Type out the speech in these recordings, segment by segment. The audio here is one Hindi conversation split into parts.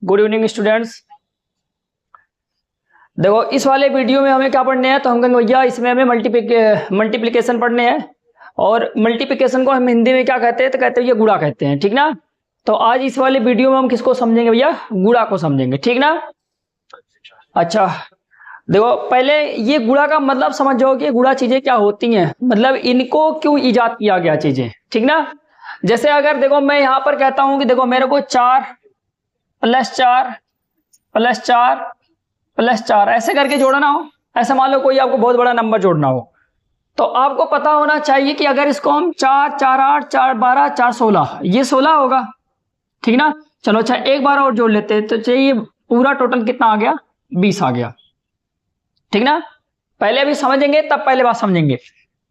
Good evening students. देखो इस वाले वीडियो में हमें क्या पढ़ने हैं, तो हम कहेंगे भैया इसमें हमें मल्टीप्लिकेशन पढ़ने हैं। और मल्टीप्लिकेशन को हम हिंदी में क्या कहते हैं, तो कहते हैं ये गुणा कहते हैं, ठीक ना। तो आज इस वाले वीडियो में हम किसको समझेंगे भैया, गुणा को समझेंगे, ठीक ना। अच्छा देखो पहले ये गुणा का मतलब समझ जाओ कि गुणा चीजें क्या होती हैं, मतलब इनको क्यों इजाद किया गया चीजें, ठीक ना। जैसे अगर देखो मैं यहाँ पर कहता हूं कि देखो मेरे को 4 + 4 + 4 + 4 ऐसे करके जोड़ना हो। ऐसे मान लो कोई आपको बहुत बड़ा नंबर जोड़ना हो, तो आपको पता होना चाहिए कि अगर इसको हम 4 4 8 4 12 4 16 ये 16 होगा, ठीक ना। चलो अच्छा एक बार और जोड़ लेते हैं, तो चाहिए पूरा टोटल कितना आ गया, 20 आ गया, ठीक ना। पहले अभी समझेंगे तब पहले बात समझेंगे,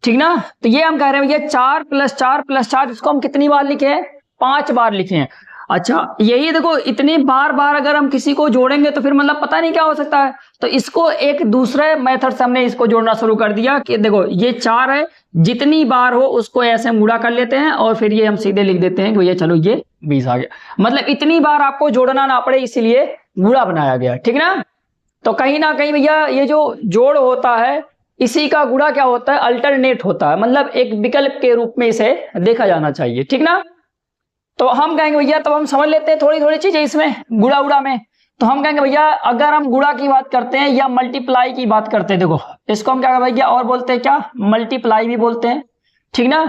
ठीक ना। तो ये हम कह रहे हैं भैया 4 + 4 + 4 इसको हम कितनी बार लिखे हैं, 5 बार लिखे हैं। अच्छा यही देखो इतनी बार बार अगर हम किसी को जोड़ेंगे तो फिर मतलब पता नहीं क्या हो सकता है। तो इसको एक दूसरे मेथड से हमने इसको जोड़ना शुरू कर दिया कि देखो ये 4 है, जितनी बार हो उसको ऐसे हम गुणा कर लेते हैं और फिर ये हम सीधे लिख देते हैं कि भैया चलो ये 20 आ गया। मतलब इतनी बार आपको जोड़ना ना पड़े इसीलिए गुणा बनाया गया, ठीक ना। तो कहीं ना कहीं भैया ये जो जोड़ होता है इसी का गुणा क्या होता है, अल्टरनेट होता है, मतलब एक विकल्प के रूप में इसे देखा जाना चाहिए, ठीक ना। तो हम कहेंगे भैया तब हम समझ लेते हैं थोड़ी थोड़ी चीजें इसमें गुणा उड़ा में। तो हम कहेंगे भैया अगर हम गुणा की बात करते हैं या मल्टीप्लाई की बात करते हैं, देखो इसको हम क्या कहते हैं भैया, और बोलते हैं क्या, मल्टीप्लाई भी बोलते हैं, ठीक ना।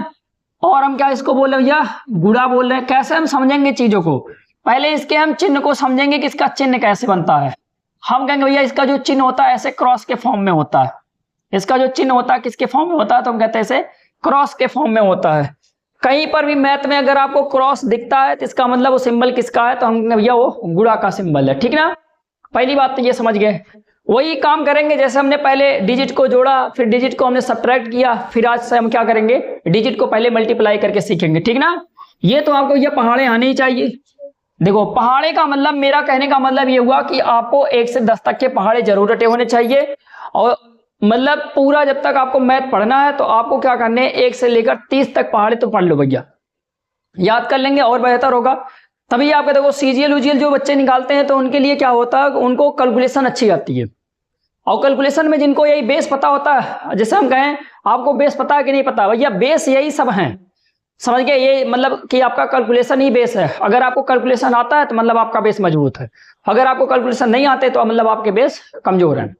और हम क्या इसको बोल रहे हैं भैया, गुणा बोल रहे हैं। कैसे हम समझेंगे चीजों को, पहले इसके हम चिन्ह को समझेंगे कि इसका चिन्ह कैसे बनता है। हम कहेंगे भैया इसका जो चिन्ह होता है ऐसे क्रॉस के फॉर्म में होता है। इसका जो चिन्ह होता है किसके फॉर्म में होता है, तो हम कहते हैं इसे क्रॉस के फॉर्म में होता है। कहीं पर भी मैथ में अगर आपको क्रॉस दिखता है तो इसका मतलब वो सिंबल किसका है, तो हम भैया वो गुणा का सिंबल है, ठीक ना। पहली बात तो ये समझ गए। वही काम करेंगे जैसे हमने पहले डिजिट को जोड़ा, फिर डिजिट को हमने सब्ट्रैक्ट किया, फिर आज से हम क्या करेंगे, डिजिट को पहले मल्टीप्लाई करके सीखेंगे, ठीक ना। ये तो आपको ये पहाड़े आने ही चाहिए। देखो पहाड़े का मतलब, मेरा कहने का मतलब ये हुआ कि आपको 1 से 10 तक के पहाड़े जरूर रटे होने चाहिए। और मतलब पूरा जब तक आपको मैथ पढ़ना है तो आपको क्या करने हैं, 1 से लेकर 30 तक पहाड़े तो पढ़ लो भैया, याद कर लेंगे और बेहतर होगा। तभी आपके देखो सीजीएल उजीएल जो बच्चे निकालते हैं तो उनके लिए क्या होता है, उनको कैलकुलेशन अच्छी आती है। और कैलकुलेशन में जिनको यही बेस पता होता है, जैसे हम कहें आपको बेस पता है कि नहीं पता, भैया बेस यही सब है, समझ गए। ये मतलब कि आपका कैलकुलेशन ही बेस है। अगर आपको कैलकुलेशन आता है तो मतलब आपका बेस मजबूत है, अगर आपको कैलकुलेशन नहीं आते तो मतलब आपके बेस कमजोर है,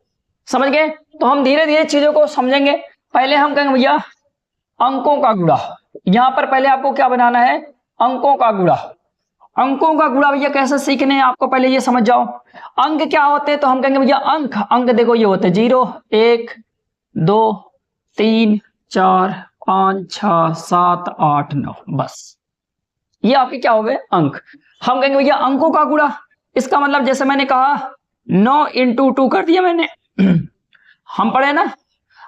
समझ गए। तो हम धीरे धीरे चीजों को समझेंगे। पहले हम कहेंगे भैया अंकों का गुणा। यहां पर पहले आपको क्या बनाना है, अंकों का गुणा। अंकों का गुणा भैया कैसे सीखने हैं आपको पहले ये समझ जाओ। अंक क्या होते हैं, तो हम कहेंगे भैया अंक देखो ये होते हैं 0 1 2 3 4 5 6 7 8 9, बस ये आपके क्या हो गए अंक। हम कहेंगे भैया अंकों का गुणा, इसका मतलब जैसे मैंने कहा 9 × 2 कर दिया मैंने हम पढ़े ना।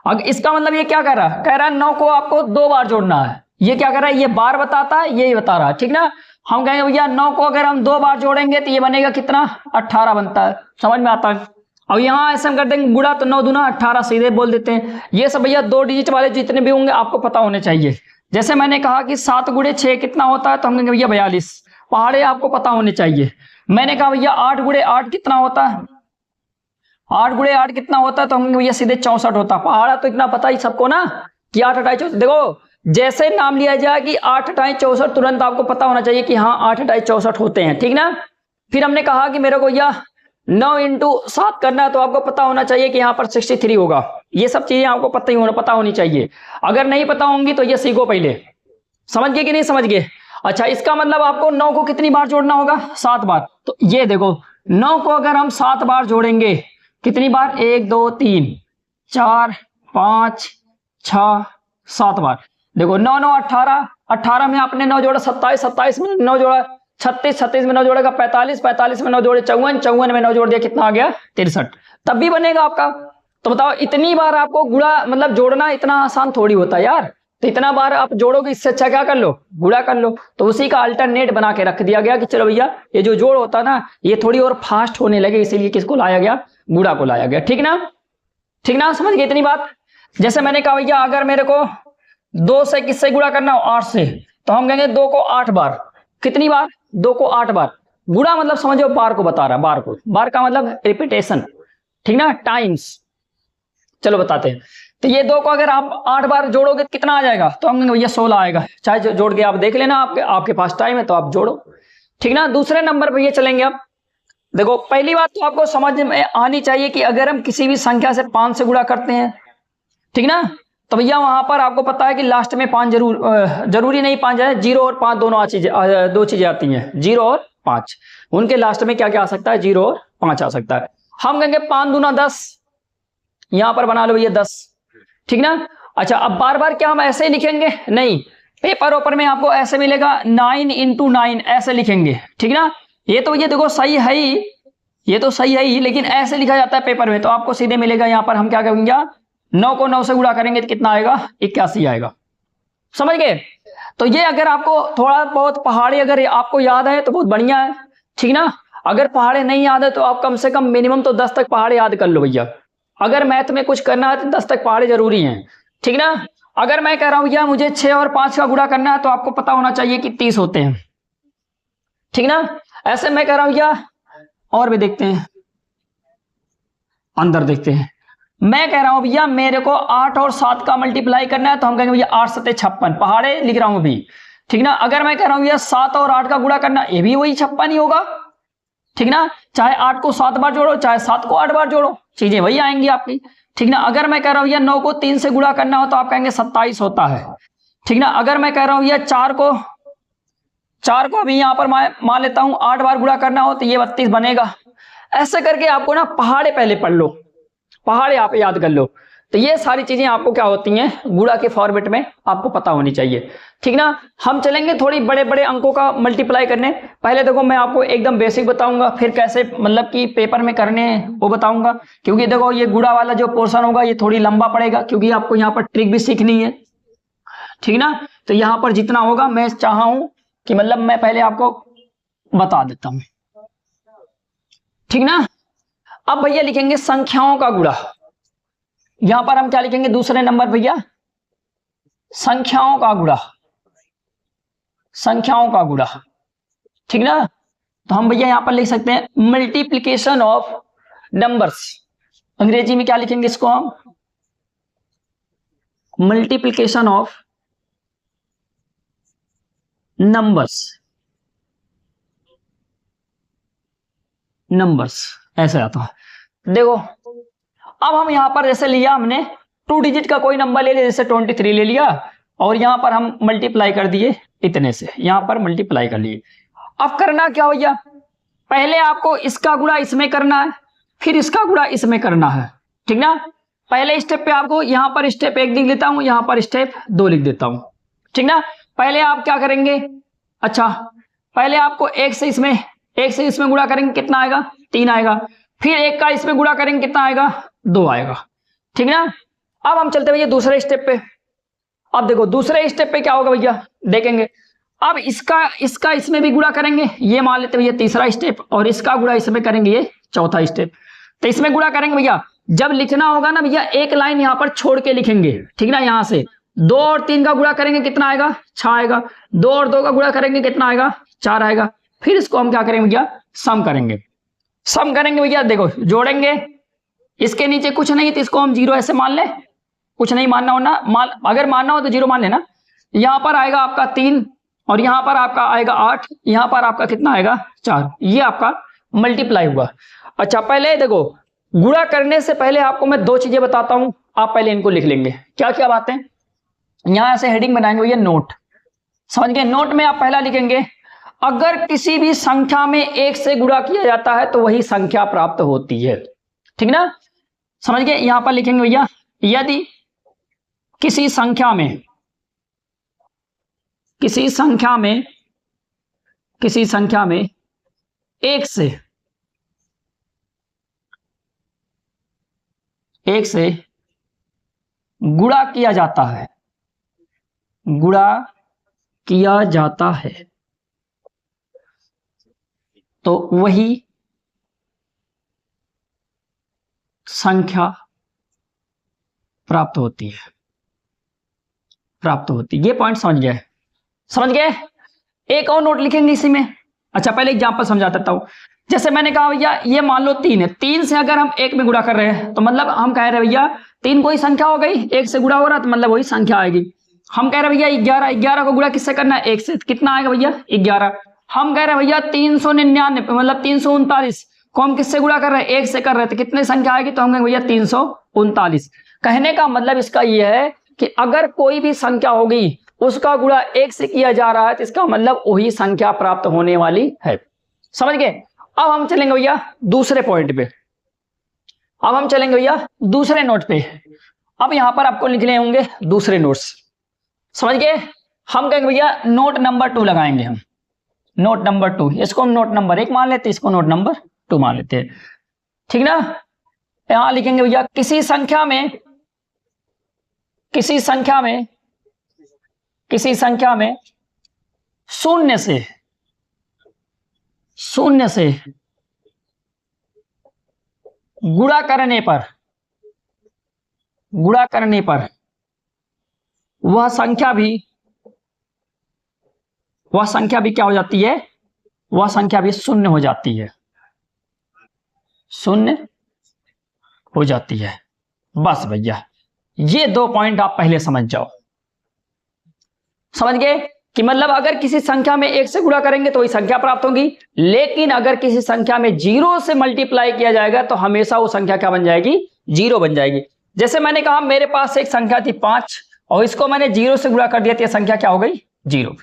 अब इसका मतलब ये क्या कह रहा है, कह रहा है 9 को आपको 2 बार जोड़ना है। ये क्या कर रहा है, ये बार बताता है, ये बता रहा है, ठीक ना। हम कहेंगे भैया 9 को अगर हम 2 बार जोड़ेंगे तो ये बनेगा कितना, 18 बनता है, समझ में आता है। अब यहाँ ऐसे हम कर देंगे गुणा, तो 9 दूना 18 सीधे बोल देते हैं। ये सब भैया 2 डिजिट वाले जितने भी होंगे आपको पता होने चाहिए। जैसे मैंने कहा कि 7 × 6 कितना होता है, तो हम कहेंगे भैया 42, पहाड़े आपको पता होने चाहिए। मैंने कहा भैया 8 × 8 कितना होता है, 8 × 8 कितना होता है, तो हम भैया सीधे 64 होता है। पहाड़ा तो इतना पता ही सबको ना कि 8 × 8 64। देखो जैसे नाम लिया जाए कि 8 × 8 64, तुरंत आपको पता होना चाहिए कि हाँ 8 × 8 64 होते हैं, ठीक ना। फिर हमने कहा कि मेरे को यह 9 × 7 करना है, तो आपको पता होना चाहिए कि यहाँ पर 63 होगा। ये सब चीजें आपको पता होनी चाहिए। अगर नहीं पता होंगी तो ये सीखो पहले, समझ गए कि नहीं समझ गए। अच्छा इसका मतलब आपको 9 को कितनी बार जोड़ना होगा, 7 बार। तो ये देखो 9 को अगर हम 7 बार जोड़ेंगे, कितनी बार, 1 2 3 4 5 6 7 बार। देखो 9 9 18, 18 में आपने 9 जोड़ा 27, 27 में 9 जोड़ा 36, 36 में 9 जोड़ेगा 45, 45 में 9 जोड़े 54, 54 में 9 जोड़ दिया कितना आ गया 63, तब भी बनेगा आपका। तो बताओ इतनी बार आपको गुणा मतलब जोड़ना इतना आसान थोड़ी होता है यार। तो इतना बार आप जोड़ोगे, इससे अच्छा क्या कर लो, गुणा कर लो। तो उसी का अल्टरनेट बना के रख दिया गया कि चलो भैया ये जो जोड़ होता है ना ये थोड़ी और फास्ट होने लगे, इसीलिए किसको लाया गया, गुणा को लाया गया, ठीक ना। ठीक ना, समझ गए इतनी बात। जैसे मैंने कहा भैया अगर मेरे को 2 से किससे गुणा करना हो, 8 से, तो हम कहेंगे 2 को 8 बार, कितनी बार, 2 को 8 बार। गुणा मतलब समझो बार को बता रहा है, बार को, बार का मतलब रिपीटेशन, ठीक ना, टाइम्स। चलो बताते हैं। तो ये दो को अगर आप 8 बार जोड़ोगे कितना आ जाएगा, तो हम कहेंगे भैया 16 आएगा। चाहे जोड़ के आप देख लेना, आपके पास टाइम है तो आप जोड़ो, ठीक ना। दूसरे नंबर पर ये चलेंगे आप। देखो पहली बात तो आपको समझ में आनी चाहिए कि अगर हम किसी भी संख्या से 5 से गुणा करते हैं, ठीक ना, तो भैया वहां पर आपको पता है कि लास्ट में 5 जरूरी नहीं 5 है, 0 और 5 दोनों दो चीजें आती हैं, 0 और 5, उनके लास्ट में क्या क्या आ सकता है, 0 और 5 आ सकता है। हम कहेंगे 5 दूना 10, यहां पर बना लो भैया 10, ठीक ना। अच्छा अब बार बार क्या हम ऐसे ही लिखेंगे, नहीं, पेपर ऊपर में आपको ऐसे मिलेगा 9 × 9 ऐसे लिखेंगे, ठीक ना। ये तो ये देखो सही है ही, ये तो सही है ही, लेकिन ऐसे लिखा जाता है पेपर में, तो आपको सीधे मिलेगा यहां पर हम क्या करेंगे, 9 को 9 से गुणा करेंगे तो कितना आएगा, 81 आएगा। समझ गए। तो ये अगर आपको थोड़ा बहुत पहाड़ी अगर आपको याद है तो बहुत बढ़िया है, ठीक ना। अगर पहाड़े नहीं याद है तो आप कम से कम मिनिमम तो 10 तक पहाड़े याद कर लो भैया। अगर मैथ में कुछ करना है तो 10 तक पहाड़े जरूरी हैं, ठीक ना। अगर मैं कह रहा हूं भैया मुझे 6 और 5 का गुणा करना है तो आपको पता होना चाहिए कि 30 होते हैं, ठीक ना। ऐसे मैं कह रहा हूं भैया, और भी देखते हैं, अंदर देखते हैं। मैं कह रहा हूं भैया मेरे को 8 और 7 का मल्टीप्लाई करना है, तो हम कहेंगे भैया 8 7 56, पहाड़े लिख रहा हूं अभी, ठीक ना। अगर मैं कह रहा हूं भैया 7 और 8 का गुणा करना, ये भी वही 56 ही होगा, ठीक ना। चाहे 8 को 7 बार जोड़ो, चाहे 7 को 8 बार जोड़ो, चीजें वही आएंगी आपकी, ठीक ना। अगर मैं कह रहा हूं भैया 9 को 3 से गुणा करना हो तो आप कहेंगे 27 होता है, ठीक ना। अगर मैं कह रहा हूं भैया 4 को अभी यहां पर मान लेता हूं 8 बार गुणा करना हो तो ये 32 बनेगा। ऐसे करके आपको ना पहाड़े पहले पढ़ लो, पहाड़े आप याद कर लो, तो ये सारी चीजें आपको क्या होती हैं गुणा के फॉर्मेट में आपको पता होनी चाहिए, ठीक ना। हम चलेंगे थोड़ी बड़े बड़े अंकों का मल्टीप्लाई करने। पहले देखो मैं आपको एकदम बेसिक बताऊंगा, फिर कैसे मतलब कि पेपर में करने हैं वो बताऊंगा, क्योंकि देखो ये गुणा वाला जो पोर्शन होगा ये थोड़ी लंबा पड़ेगा, क्योंकि आपको यहाँ पर ट्रिक भी सीखनी है, ठीक ना। तो यहाँ पर जितना होगा मैं चाहा हूं कि मतलब मैं पहले आपको बता देता हूं, ठीक ना। अब भैया लिखेंगे संख्याओं का गुणा। यहां पर हम क्या लिखेंगे दूसरे नंबर भैया, संख्याओं का गुणा, संख्याओं का गुणा, ठीक ना। तो हम भैया यहां पर लिख सकते हैं मल्टीप्लीकेशन ऑफ नंबर्स। अंग्रेजी में क्या लिखेंगे इसको हम, मल्टीप्लीकेशन ऑफ नंबर्स, नंबर्स ऐसे आता है। देखो अब हम यहां पर जैसे लिया हमने 2 डिजिट का कोई नंबर ले लिया, जैसे 23 ले लिया, और यहां पर हम मल्टीप्लाई कर दिए इतने से, यहां पर मल्टीप्लाई कर लिए। अब करना क्या भैया, पहले आपको इसका गुणा इसमें करना है, फिर इसका गुणा इसमें करना है, ठीक ना। पहले स्टेप पे आपको यहां पर स्टेप 1 लिख देता हूं, यहां पर स्टेप 2 लिख देता हूं, ठीक ना। पहले आप क्या करेंगे, अच्छा पहले आपको 1 से इसमें गुणा करेंगे कितना आएगा, 3 आएगा। फिर 1 का इसमें गुणा करेंगे कितना आएगा, 2 आएगा, ठीक ना। अब हम चलते भैया दूसरे स्टेप पे। अब देखो दूसरे स्टेप पे क्या होगा भैया, देखेंगे। अब इसका इसमें भी गुणा करेंगे, ये मान लेते भैया तीसरा स्टेप, और इसका गुणा इसमें करेंगे ये चौथा स्टेप। तो इसमें गुणा करेंगे भैया, जब लिखना होगा ना भैया एक लाइन यहां पर छोड़ के लिखेंगे, ठीक ना। यहां से 2 और 3 का गुणा करेंगे कितना आएगा, 6 आएगा। 2 और 2 का गुणा करेंगे कितना आएगा, 4 आएगा। फिर इसको हम क्या करेंगे भैया, सम करेंगे। सम करेंगे भैया, देखो जोड़ेंगे, इसके नीचे कुछ नहीं तो इसको हम 0 ऐसे मान ले, कुछ नहीं मानना होना, अगर मानना हो तो 0 मान लेना। यहां पर आएगा आपका 3, और यहां पर आपका आएगा 8, यहां पर आपका कितना आएगा 4, ये आपका मल्टीप्लाई हुआ। अच्छा पहले देखो गुणा करने से पहले आपको मैं 2 चीजें बताता हूं, आप पहले इनको लिख लेंगे। क्या क्या बातें, यहां से हेडिंग बनाएंगे भैया नोट, समझ गए। नोट में आप पहला लिखेंगे, अगर किसी भी संख्या में 1 से गुणा किया जाता है तो वही संख्या प्राप्त होती है, ठीक ना। समझ गए। यहां पर लिखेंगे भैया, यदि किसी संख्या में 1 से गुणा किया जाता है, तो वही संख्या प्राप्त होती है, ये पॉइंट समझ गए। एक और नोट लिखेंगे इसी में, अच्छा पहले एग्जांपल समझा देता हूं। जैसे मैंने कहा भैया ये मान लो 3 है, 3 से अगर हम 1 में गुणा कर रहे हैं तो मतलब हम कह रहे हैं भैया 3 कोई संख्या हो गई, 1 से गुणा हो रहा तो मतलब वही संख्या आएगी। हम कह रहे हैं भैया 11, 11 को गुणा किससे करना है, 1 से, कितना आएगा भैया 11। हम कह रहे हैं भैया 399 मतलब 339 को हम किससे गुणा कर रहे हैं, 1 से कर रहे थे, कितनी संख्या आएगी, तो हम कहेंगे भैया 339। कहने का मतलब इसका यह है कि अगर कोई भी संख्या होगी उसका गुणा 1 से किया जा रहा है तो इसका मतलब वही संख्या प्राप्त होने वाली है। समझ गए। अब हम चलेंगे भैया दूसरे पॉइंट पे, अब हम चलेंगे भैया दूसरे नोट पे। अब यहां पर आपको लिखने होंगे दूसरे नोट्स, समझ गए। हम कहेंगे भैया नोट नंबर 2 लगाएंगे हम, नोट नंबर 2, इसको हम नोट नंबर 1 मान लेते हैं, इसको नोट नंबर 2 मान लेते हैं, ठीक ना। यहां लिखेंगे भैया किसी संख्या में, किसी संख्या में, किसी संख्या में शून्य से, शून्य से गुणा करने पर, गुणा करने पर वह संख्या भी, वह संख्या भी क्या हो जाती है, वह संख्या भी शून्य हो जाती है, शून्य हो जाती है। बस भैया ये 2 पॉइंट आप पहले समझ जाओ। समझ गए कि मतलब अगर किसी संख्या में 1 से गुणा करेंगे तो वही संख्या प्राप्त होगी, लेकिन अगर किसी संख्या में 0 से मल्टीप्लाई किया जाएगा तो हमेशा वो संख्या क्या बन जाएगी, 0 बन जाएगी। जैसे मैंने कहा मेरे पास एक संख्या थी 5 और इसको मैंने 0 से गुणा कर दिया तो यह संख्या क्या हो गई, 0।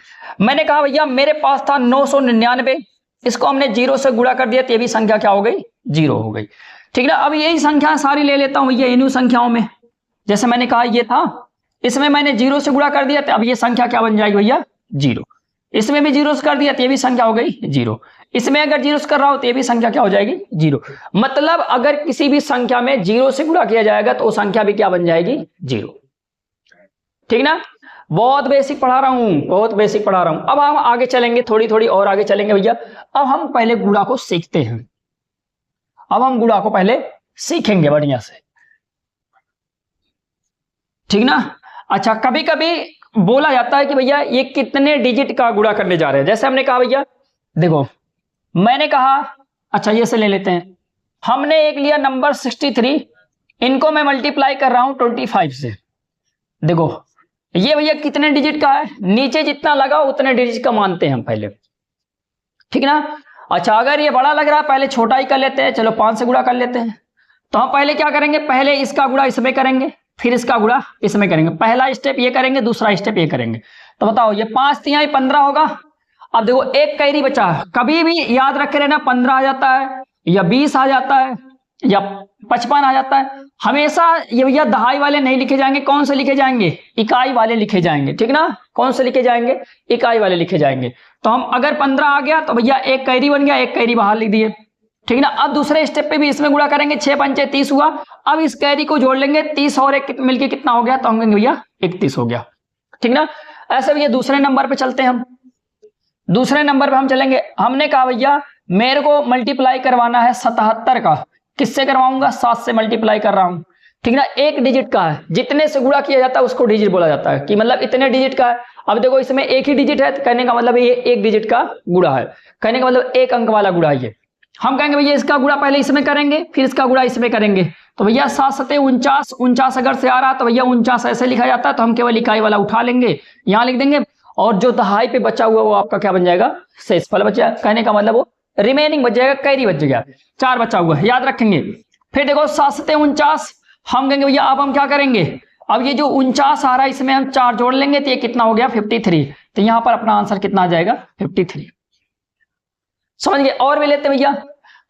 मैंने कहा भैया मेरे पास था 999, इसको हमने 0 से गुणा कर दिया तो यह भी संख्या क्या हो गई, 0 हो गई, ठीक ना। अब यही संख्या सारी ले लेता हूं भैया इन संख्याओं में, जैसे मैंने कहा ये था, इसमें मैंने 0 से गुणा कर दिया तो अब ये संख्या क्या बन जाएगी भैया, 0। इसमें भी 0 से कर दिया तो ये भी संख्या हो गई 0। इसमें अगर 0 से कर रहा हो तो ये भी संख्या क्या हो जाएगी, 0। मतलब अगर किसी भी संख्या में 0 से गुणा किया जाएगा तो वो संख्या भी क्या बन जाएगी, 0, ठीक ना। बहुत बेसिक पढ़ा रहा हूं, बहुत बेसिक पढ़ा रहा हूं। अब हम आगे चलेंगे, थोड़ी थोड़ी और आगे चलेंगे भैया। अब हम पहले गुणा को सीखते हैं, अब हम गुणा को पहले सीखेंगे बढ़िया से, ठीक ना। अच्छा कभी कभी बोला जाता है कि भैया ये कितने डिजिट का गुणा करने जा रहे हैं। जैसे हमने कहा भैया देखो मैंने कहा, अच्छा ये से ले लेते हैं, हमने एक लिया नंबर 63, इनको मैं मल्टीप्लाई कर रहा हूं 25 से। देखो ये भैया कितने डिजिट का है, नीचे जितना लगा उतने डिजिट का मानते हैं हम पहले, ठीक ना। अच्छा अगर ये बड़ा लग रहा है पहले छोटा ही कर लेते हैं, चलो 5 से गुणा कर लेते हैं। तो हम पहले क्या करेंगे, पहले इसका गुणा इसमें करेंगे, फिर इसका गुणा इसमें करेंगे। पहला स्टेप ये करेंगे, दूसरा स्टेप ये करेंगे। तो बताओ ये 5 तिहाई 15 होगा। अब देखो एक कैरी बचा है, कभी भी याद रखे रहना 15 आ जाता है या 20 आ जाता है या 55 आ जाता है, हमेशा ये भैया दहाई वाले नहीं लिखे जाएंगे, कौन से लिखे जाएंगे, इकाई वाले लिखे जाएंगे, ठीक ना। कौन से लिखे जाएंगे, इकाई वाले लिखे जाएंगे। तो हम अगर 15 आ गया तो भैया एक कैरी बन गया, एक कैरी बाहर लिख दिए, ठीक ना। अब दूसरे स्टेप पे भी इसमें गुणा करेंगे, 6 पंचे 30 हुआ। अब इस कैरी को जोड़ लेंगे, 30 और 1 मिलके कितना हो गया, तो हम कहेंगे भैया 31 हो गया, ठीक ना। ऐसे भैया दूसरे नंबर पे चलते हैं हम, दूसरे नंबर पे हम चलेंगे। हमने कहा भैया मेरे को मल्टीप्लाई करवाना है 77 का, किससे करवाऊंगा, 7 से मल्टीप्लाई कर रहा हूं, ठीक ना। एक डिजिट का है, जितने से गुणा किया जाता है उसको डिजिट बोला जाता है, कि मतलब इतने डिजिट का है। अब देखो इसमें एक ही डिजिट है, कहने का मतलब ये एक डिजिट का गुणा है, कहने का मतलब एक अंक वाला गुणा है ये। हम कहेंगे भैया इसका गुणा पहले इसमें करेंगे, फिर इसका गुणा इसमें करेंगे। तो भैया 7 सते 49, 49 अगर से आ रहा तो भैया 49 ऐसे लिखा जाता है, तो हम केवल इकाई वाला उठा लेंगे, यहां लिख देंगे, और जो दहाई पे बचा हुआ वो आपका क्या बन जाएगा, शेषफल बच जाएगा, कहने का मतलब वो रिमेनिंग बच जाएगा, कैरी बच जाएगा, 4 बचा हुआ है, याद रखेंगे। फिर देखो 7 सते 49, हम कहेंगे भैया अब हम क्या करेंगे, अब ये जो 49 आ रहा है इसमें हम 4 जोड़ लेंगे तो ये कितना हो गया, 53। तो यहां पर अपना आंसर कितना आ जाएगा, 53, समझ गए। और भी लेते भैया,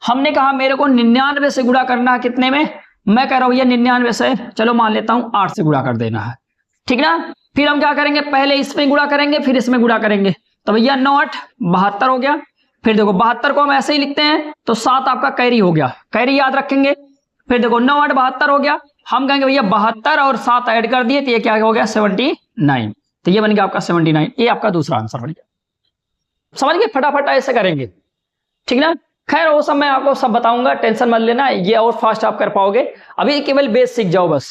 हमने कहा मेरे को 99 से गुणा करना है, कितने में, मैं कह रहा हूं भैया 99 से, चलो मान लेता हूं 8 से गुणा कर देना है, ठीक ना। फिर हम क्या करेंगे, पहले इसमें गुणा करेंगे फिर इसमें गुणा करेंगे। तो भैया 9 8 72 हो गया। फिर देखो 72 को हम ऐसे ही लिखते हैं, तो 7 आपका कैरी हो गया, कैरी याद रखेंगे। फिर देखो 9 8 72 हो गया, हम कहेंगे भैया 72 और 7 ऐड कर दिए तो ये क्या हो गया, 79। तो ये बन गया आपका 79, ये आपका दूसरा आंसर बन गया। समझ गए, फटाफट ऐसे करेंगे, ठीक ना। खैर वो सब मैं आपको सब बताऊंगा, टेंशन मत लेना, ये और फास्ट आप कर पाओगे, अभी केवल बेस सीख जाओ बस,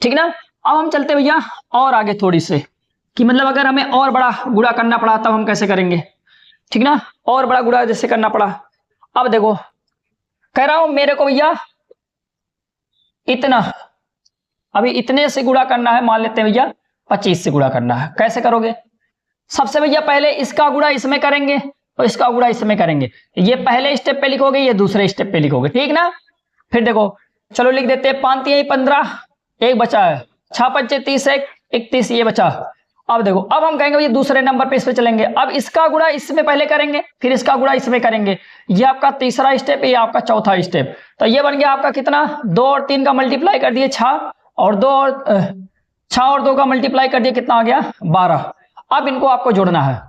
ठीक ना। अब हम चलते भैया और आगे थोड़ी से, कि मतलब अगर हमें और बड़ा गुणा करना पड़ा तब हम कैसे करेंगे। ठीक ना, और बड़ा गुणा जैसे करना पड़ा। अब देखो कह रहा हूं मेरे को भैया इतना, अभी इतने से गुणा करना है, मान लेते हैं भैया 25 से गुणा करना है। कैसे करोगे? सबसे भैया पहले इसका गुणा इसमें करेंगे और इसका गुणा इसमें करेंगे। ये पहले स्टेप पे लिखोगे, ये दूसरे स्टेप पे लिखोगे, ठीक ना। फिर देखो चलो लिख देते हैं 5 3 15, एक बचा है, 6 5 30 31, ये बचा। अब देखो अब हम कहेंगे भैया दूसरे नंबर पे इस पे चलेंगे। अब इसका गुणा इसमें पहले करेंगे, फिर इसका गुणा इसमें करेंगे। ये आपका तीसरा स्टेप, ये आपका चौथा स्टेप। तो ये बन गया आपका कितना, 2 और 3 का मल्टीप्लाई कर दिए 6, और 6 और 2 का मल्टीप्लाई कर दिए, कितना आ गया 12। अब इनको आपको जोड़ना है।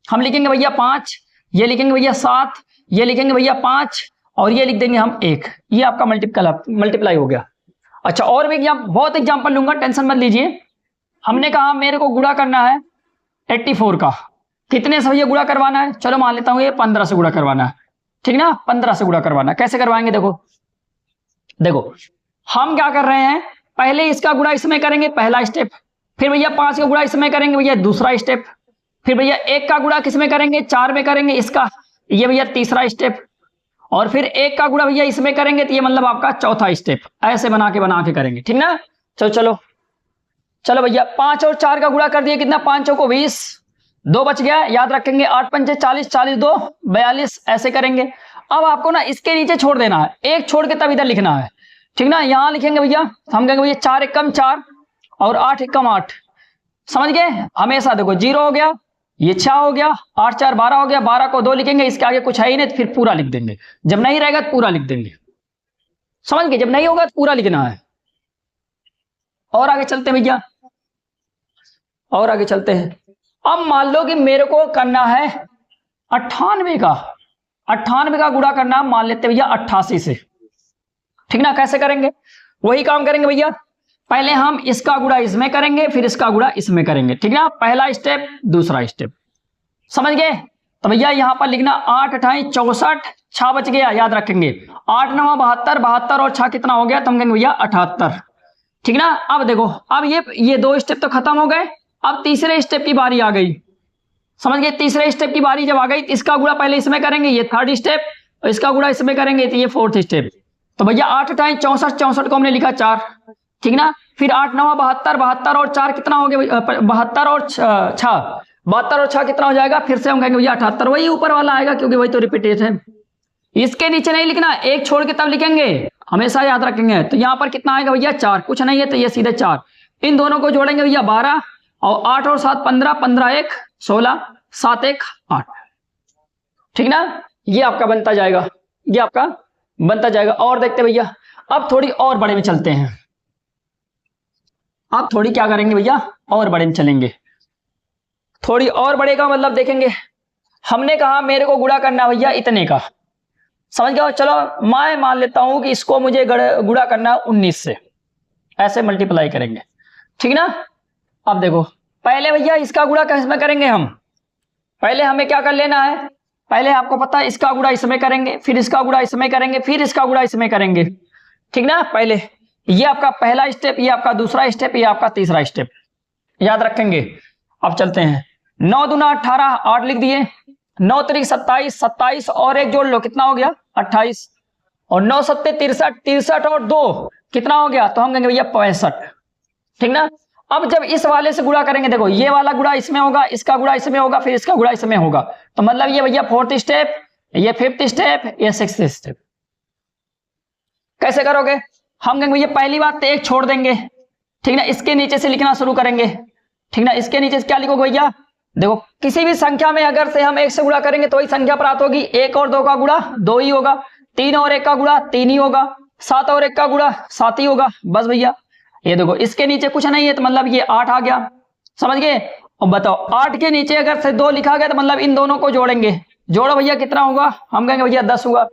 हम लिखेंगे भैया 5, ये लिखेंगे भैया 7, ये लिखेंगे भैया 5, और ये लिख देंगे हम 1। ये आपका मल्टीप्लाई हो गया। अच्छा और भी बहुत एग्जांपल लूंगा, टेंशन मत लीजिए। हमने कहा मेरे को गुणा करना है 84 का, कितने से भैया गुणा करवाना है? चलो मान लेता हूं ये 15 से गुणा करवाना है, ठीक ना, 15 से गुणा करवाना है। कैसे करवाएंगे? देखो हम क्या कर रहे हैं, पहले इसका गुणा इसमें करेंगे, पहला स्टेप। फिर भैया 5 का गुणा इसमें करेंगे भैया, दूसरा स्टेप। फिर भैया 1 का गुणा किसमें करेंगे, 4 में करेंगे, इसका, ये भैया तीसरा स्टेप। और फिर 1 का गुणा भैया इसमें करेंगे, तो ये मतलब आपका चौथा स्टेप। ऐसे बना के करेंगे, ठीक ना। चलो भैया 5 और 4 का गुणा कर दिए, कितना, 5 को 20, 2 बच गया, याद रखेंगे 8 पंचे 40, 40 2 42, ऐसे करेंगे। अब आपको ना इसके नीचे छोड़ देना है, एक छोड़ के तब इधर लिखना है, ठीक ना। यहां लिखेंगे भैया, हम कहेंगे भैया 4 एकम 4 और 8 एकम 8, समझ गए। हमेशा देखो 0 हो गया, ये 6 हो गया, 8 4 12 हो गया, 12 को 2 लिखेंगे, इसके आगे कुछ है ही नहीं तो फिर पूरा लिख देंगे। जब नहीं रहेगा तो पूरा लिख देंगे, समझ गए। जब नहीं होगा तो पूरा लिखना है। और आगे चलते हैं भैया, और आगे चलते हैं। अब मान लो कि मेरे को करना है 98 का गुणा करना, मान लेते भैया 88 से, ठीक ना। कैसे करेंगे? वही काम करेंगे भैया, पहले हम इसका गुणा इसमें करेंगे, फिर इसका गुणा इसमें करेंगे, ठीक ना। पहला स्टेप, दूसरा स्टेप, समझ गए। तो भैया यहां पर लिखना 8 8 64, 6 बच गया, याद रखेंगे। 8 9 72, 72 और 6 कितना हो गया, तो हम कहेंगे भैया 78, ठीक ना। अब देखो अब ये 2 स्टेप तो खत्म हो गए, अब तीसरे स्टेप की बारी आ गई, समझ गए। तीसरे स्टेप की बारी जब आ गई, इसका गुणा पहले इसमें करेंगे, ये थर्ड स्टेप, और इसका गुणा इसमें करेंगे, तो ये फोर्थ स्टेप। तो भैया 8 8 64, 64 को हमने लिखा 4, ठीक ना। फिर 8 9 72, 72 और 4 कितना हो गया, 72 और 6, 72 और 6 कितना हो जाएगा, फिर से हम कहेंगे भैया 78, वही ऊपर वाला आएगा क्योंकि वही तो रिपीटेड है। इसके नीचे नहीं लिखना, एक छोड़ के तब लिखेंगे, हमेशा याद रखेंगे। तो यहाँ पर कितना आएगा भैया 4, कुछ नहीं है तो ये सीधे 4। इन दोनों को जोड़ेंगे भैया 12, और 8 और 7 15, 15 1 16, 7 1 8, ठीक ना। ये आपका बनता जाएगा, ये आपका बनता जाएगा। और देखते भैया अब थोड़ी और बड़े में चलते हैं। अब थोड़ी क्या करेंगे भैया, और बड़े में चलेंगे। थोड़ी और बड़े का मतलब देखेंगे, हमने कहा मेरे को गुणा करना भैया इतने का, समझ गए। चलो मैं मान लेता हूं कि इसको मुझे गुणा करना 19 से, ऐसे मल्टीप्लाई करेंगे, ठीक ना। अब देखो पहले भैया इसका गुणा किसमें करेंगे हम, पहले हमें क्या कर लेना है, पहले आपको पता है इसका गुणा इसमें करेंगे, फिर इसका गुणा इसमें करेंगे, फिर इसका गुणा इसमें करेंगे, ठीक ना। पहले ये आपका पहला स्टेप, ये आपका दूसरा स्टेप, ये आपका तीसरा स्टेप, याद रखेंगे। अब चलते हैं, 9 दूना 18, 8 लिख दिए, 9 3 27, 27 और 1 जोड़ लो, कितना हो गया 28, और 9 7 63, 63 और 2 कितना हो गया, तो हम कहेंगे भैया 65, ठीक ना। अब जब इस वाले से गुणा करेंगे, देखो ये वाला गुणा इसमें होगा, इसका गुणा इसमें होगा, फिर इसका गुणा इसमें होगा, तो मतलब ये भैया 4th स्टेप, ये 5th स्टेप, ये 6th स्टेप। कैसे करोगे, हम कहेंगे भैया पहली बात तो 1 छोड़ देंगे, ठीक ना। इसके नीचे से लिखना शुरू करेंगे, ठीक ना। इसके नीचे से क्या लिखोगे भैया, देखो किसी भी संख्या में अगर से हम 1 से गुणा करेंगे तो वही संख्या प्राप्त होगी। 1 और 2 का गुणा 2 ही होगा, 3 और 1 का गुणा 3 ही होगा, 7 और 1 का गुणा 7 ही होगा, बस भैया। ये देखो इसके नीचे कुछ नहीं है तो मतलब ये 8 आ गया, समझ गए। और बताओ 8 के नीचे अगर से 2 लिखा गया तो मतलब इन दोनों को जोड़ेंगे, जोड़ो भैया कितना होगा, हम कहेंगे भैया 10 हुआ,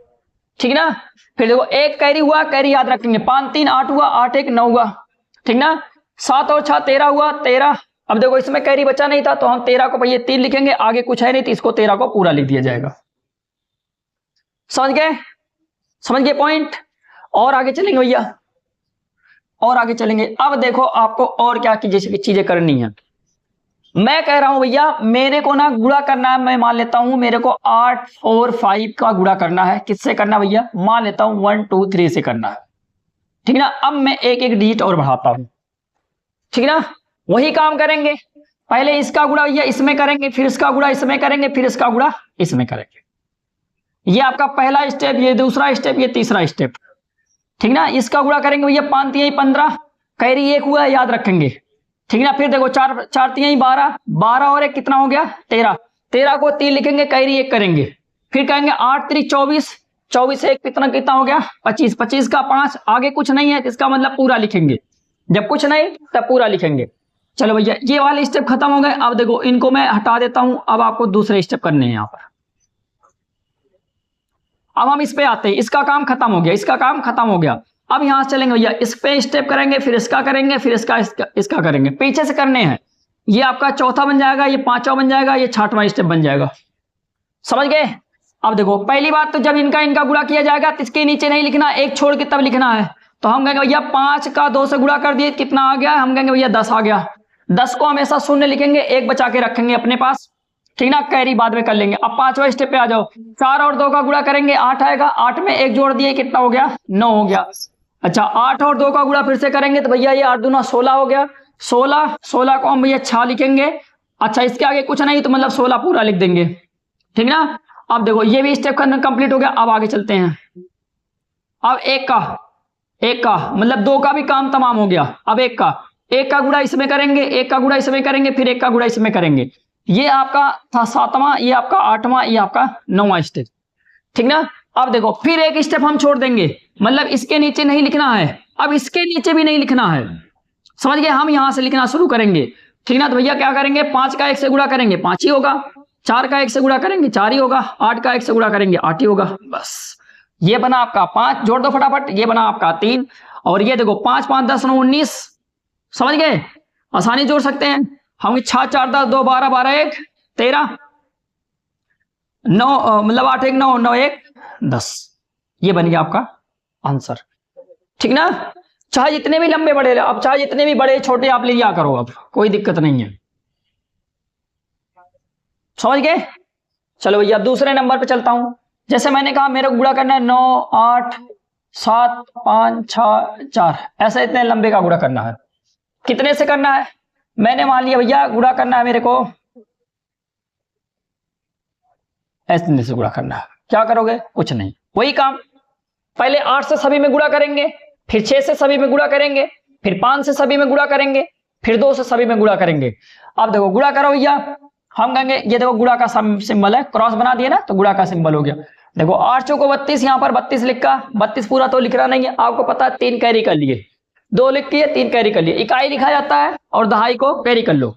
ठीक ना। फिर देखो 1 कैरी हुआ, कैरी याद रखेंगे, 5 3 8 हुआ, 8 1 9 हुआ, ठीक ना। 7 और 6 13 हुआ, 13। अब देखो इसमें कैरी बचा नहीं था तो हम 13 को भैया 3 लिखेंगे, आगे कुछ है नहीं तो इसको 13 को पूरा लिख दिया जाएगा, समझ गए पॉइंट। और आगे चलेंगे भैया, और आगे चलेंगे। अब देखो आपको और क्या चीजें करनी है। मैं कह रहा हूं भैया मेरे को ना गुणा करना है, मैं मान लेता हूं मेरे को 8 और 5 का गुणा करना है। किससे करना भैया, मान लेता हूं 1 2 3 से करना है, ठीक ना। अब मैं एक एक डिजिट और बढ़ाता हूं, ठीक ना। वही काम करेंगे, पहले इसका गुणा भैया इसमें करेंगे, फिर इसका गुणा इसमें करेंगे, फिर इसका गुणा इसमें करेंगे। ये आपका पहला स्टेप, ये दूसरा स्टेप, ये तीसरा स्टेप, ठीक ना। इसका गुणा करेंगे भैया 5 3 15, कैरी 1 हुआ याद रखेंगे, ठीक ना। फिर देखो 4 4 3 12, 12 और 1 कितना हो गया 13, 13 को 3 लिखेंगे, कैरी 1 करेंगे, फिर कहेंगे 8 3 24, 24 1 कितना कितना हो गया 25, 25 का 5, आगे कुछ नहीं है इसका मतलब पूरा लिखेंगे, जब कुछ नहीं तब पूरा लिखेंगे। चलो भैया ये वाले स्टेप खत्म हो गए। अब देखो इनको मैं हटा देता हूं, अब आपको दूसरे स्टेप करने हैं यहां पर। अब हम इस पे आते हैं, इसका काम खत्म हो गया, इसका काम खत्म हो गया। अब यहां से चलेंगे भैया, इस पे स्टेप करेंगे, फिर इसका करेंगे, फिर इसका करेंगे, पीछे से करने हैं। ये आपका चौथा बन जाएगा, ये पांचवा बन जाएगा, ये छठवां स्टेप बन जाएगा, समझ गए। अब देखो पहली बात तो जब इनका गुणा किया जाएगा तो इसके नीचे नहीं लिखना, एक छोड़ के तब लिखना है। तो हम कहेंगे भैया 5 का 2 से गुणा कर दिए कितना आ गया, हम कहेंगे भैया 10 आ गया। 10 को हमेशा शून्य लिखेंगे, एक बचा के रखेंगे अपने पास, ठीक ना, कैरी बाद में कर लेंगे। अब पांचवा स्टेप पे आ जाओ, 4 और 2 का गुणा करेंगे 8 आएगा, 8 में 1 जोड़ दिए कितना हो गया 9 हो गया। अच्छा 8 और 2 का गुणा फिर से करेंगे तो भैया ये 8 दूना 16 हो गया, 16 को हम भैया 6 लिखेंगे। अच्छा इसके आगे कुछ नहीं तो मतलब 16 पूरा लिख देंगे, ठीक ना। अब देखो ये भी स्टेप कंप्लीट हो गया। अब आगे चलते हैं, अब एक का मतलब 2 का भी काम तमाम हो गया। अब एक का गुणा इसमें करेंगे, एक का गुणा इसमें करेंगे, फिर एक का गुणा इसमें करेंगे। ये आपका था 7वां, ये आपका 8वां, ये आपका 9वां स्टेप, ठीक ना। अब देखो फिर एक स्टेप हम छोड़ देंगे, मतलब इसके नीचे नहीं लिखना है, अब इसके नीचे भी नहीं लिखना है, समझ गए। हम यहां से लिखना शुरू करेंगे, ठीक ना। तो भैया क्या करेंगे, 5 का 1 से गुणा करेंगे 5 ही होगा, 4 का 1 से गुणा करेंगे 4 ही होगा, 8 का 1 से गुणा करेंगे 8 ही होगा, बस। ये बना आपका 5, जोड़ दो फटाफट, ये बना आपका 3, और ये देखो 5 5 10 9 19, समझ गए, आसानी जोड़ सकते हैं हम। 6 4 10 2 12 12 1 13, 9 मतलब 8 1 9 9 1 10, ये बन गया आपका आंसर, ठीक ना। चाहे जितने भी लंबे बड़े, अब चाहे जितने भी बड़े छोटे आप ले लिया करो, अब कोई दिक्कत नहीं है, समझ गए। चलो भैया दूसरे नंबर पे चलता हूं। जैसे मैंने कहा मेरे को गुणा करना है 9 8 7 5 6 4, ऐसे इतने लंबे का गुणा करना है। कितने से करना है, मैंने मान लिया भैया गुणा करना है मेरे को ऐसे से गुणा करना है। क्या करोगे, कुछ नहीं, वही काम, पहले 8 से सभी में गुणा करेंगे, फिर 6 से सभी में गुणा करेंगे, फिर 5 से सभी में गुणा करेंगे, फिर 2 से सभी में गुणा करेंगे। अब देखो गुणा करो भैया, हम कहेंगे ये देखो गुणा का सिंबल है, क्रॉस बना दिया ना तो गुणा का सिंबल हो गया। देखो 8 चौको 32, यहाँ पर 32 लिखा, 32 पूरा तो लिख रहा नहीं है, आपको पता है 3 कैरी कर लिए, 2 लिख के 3 कैरी कर लिए, इकाई लिखा जाता है और दहाई को कैरी कर लो।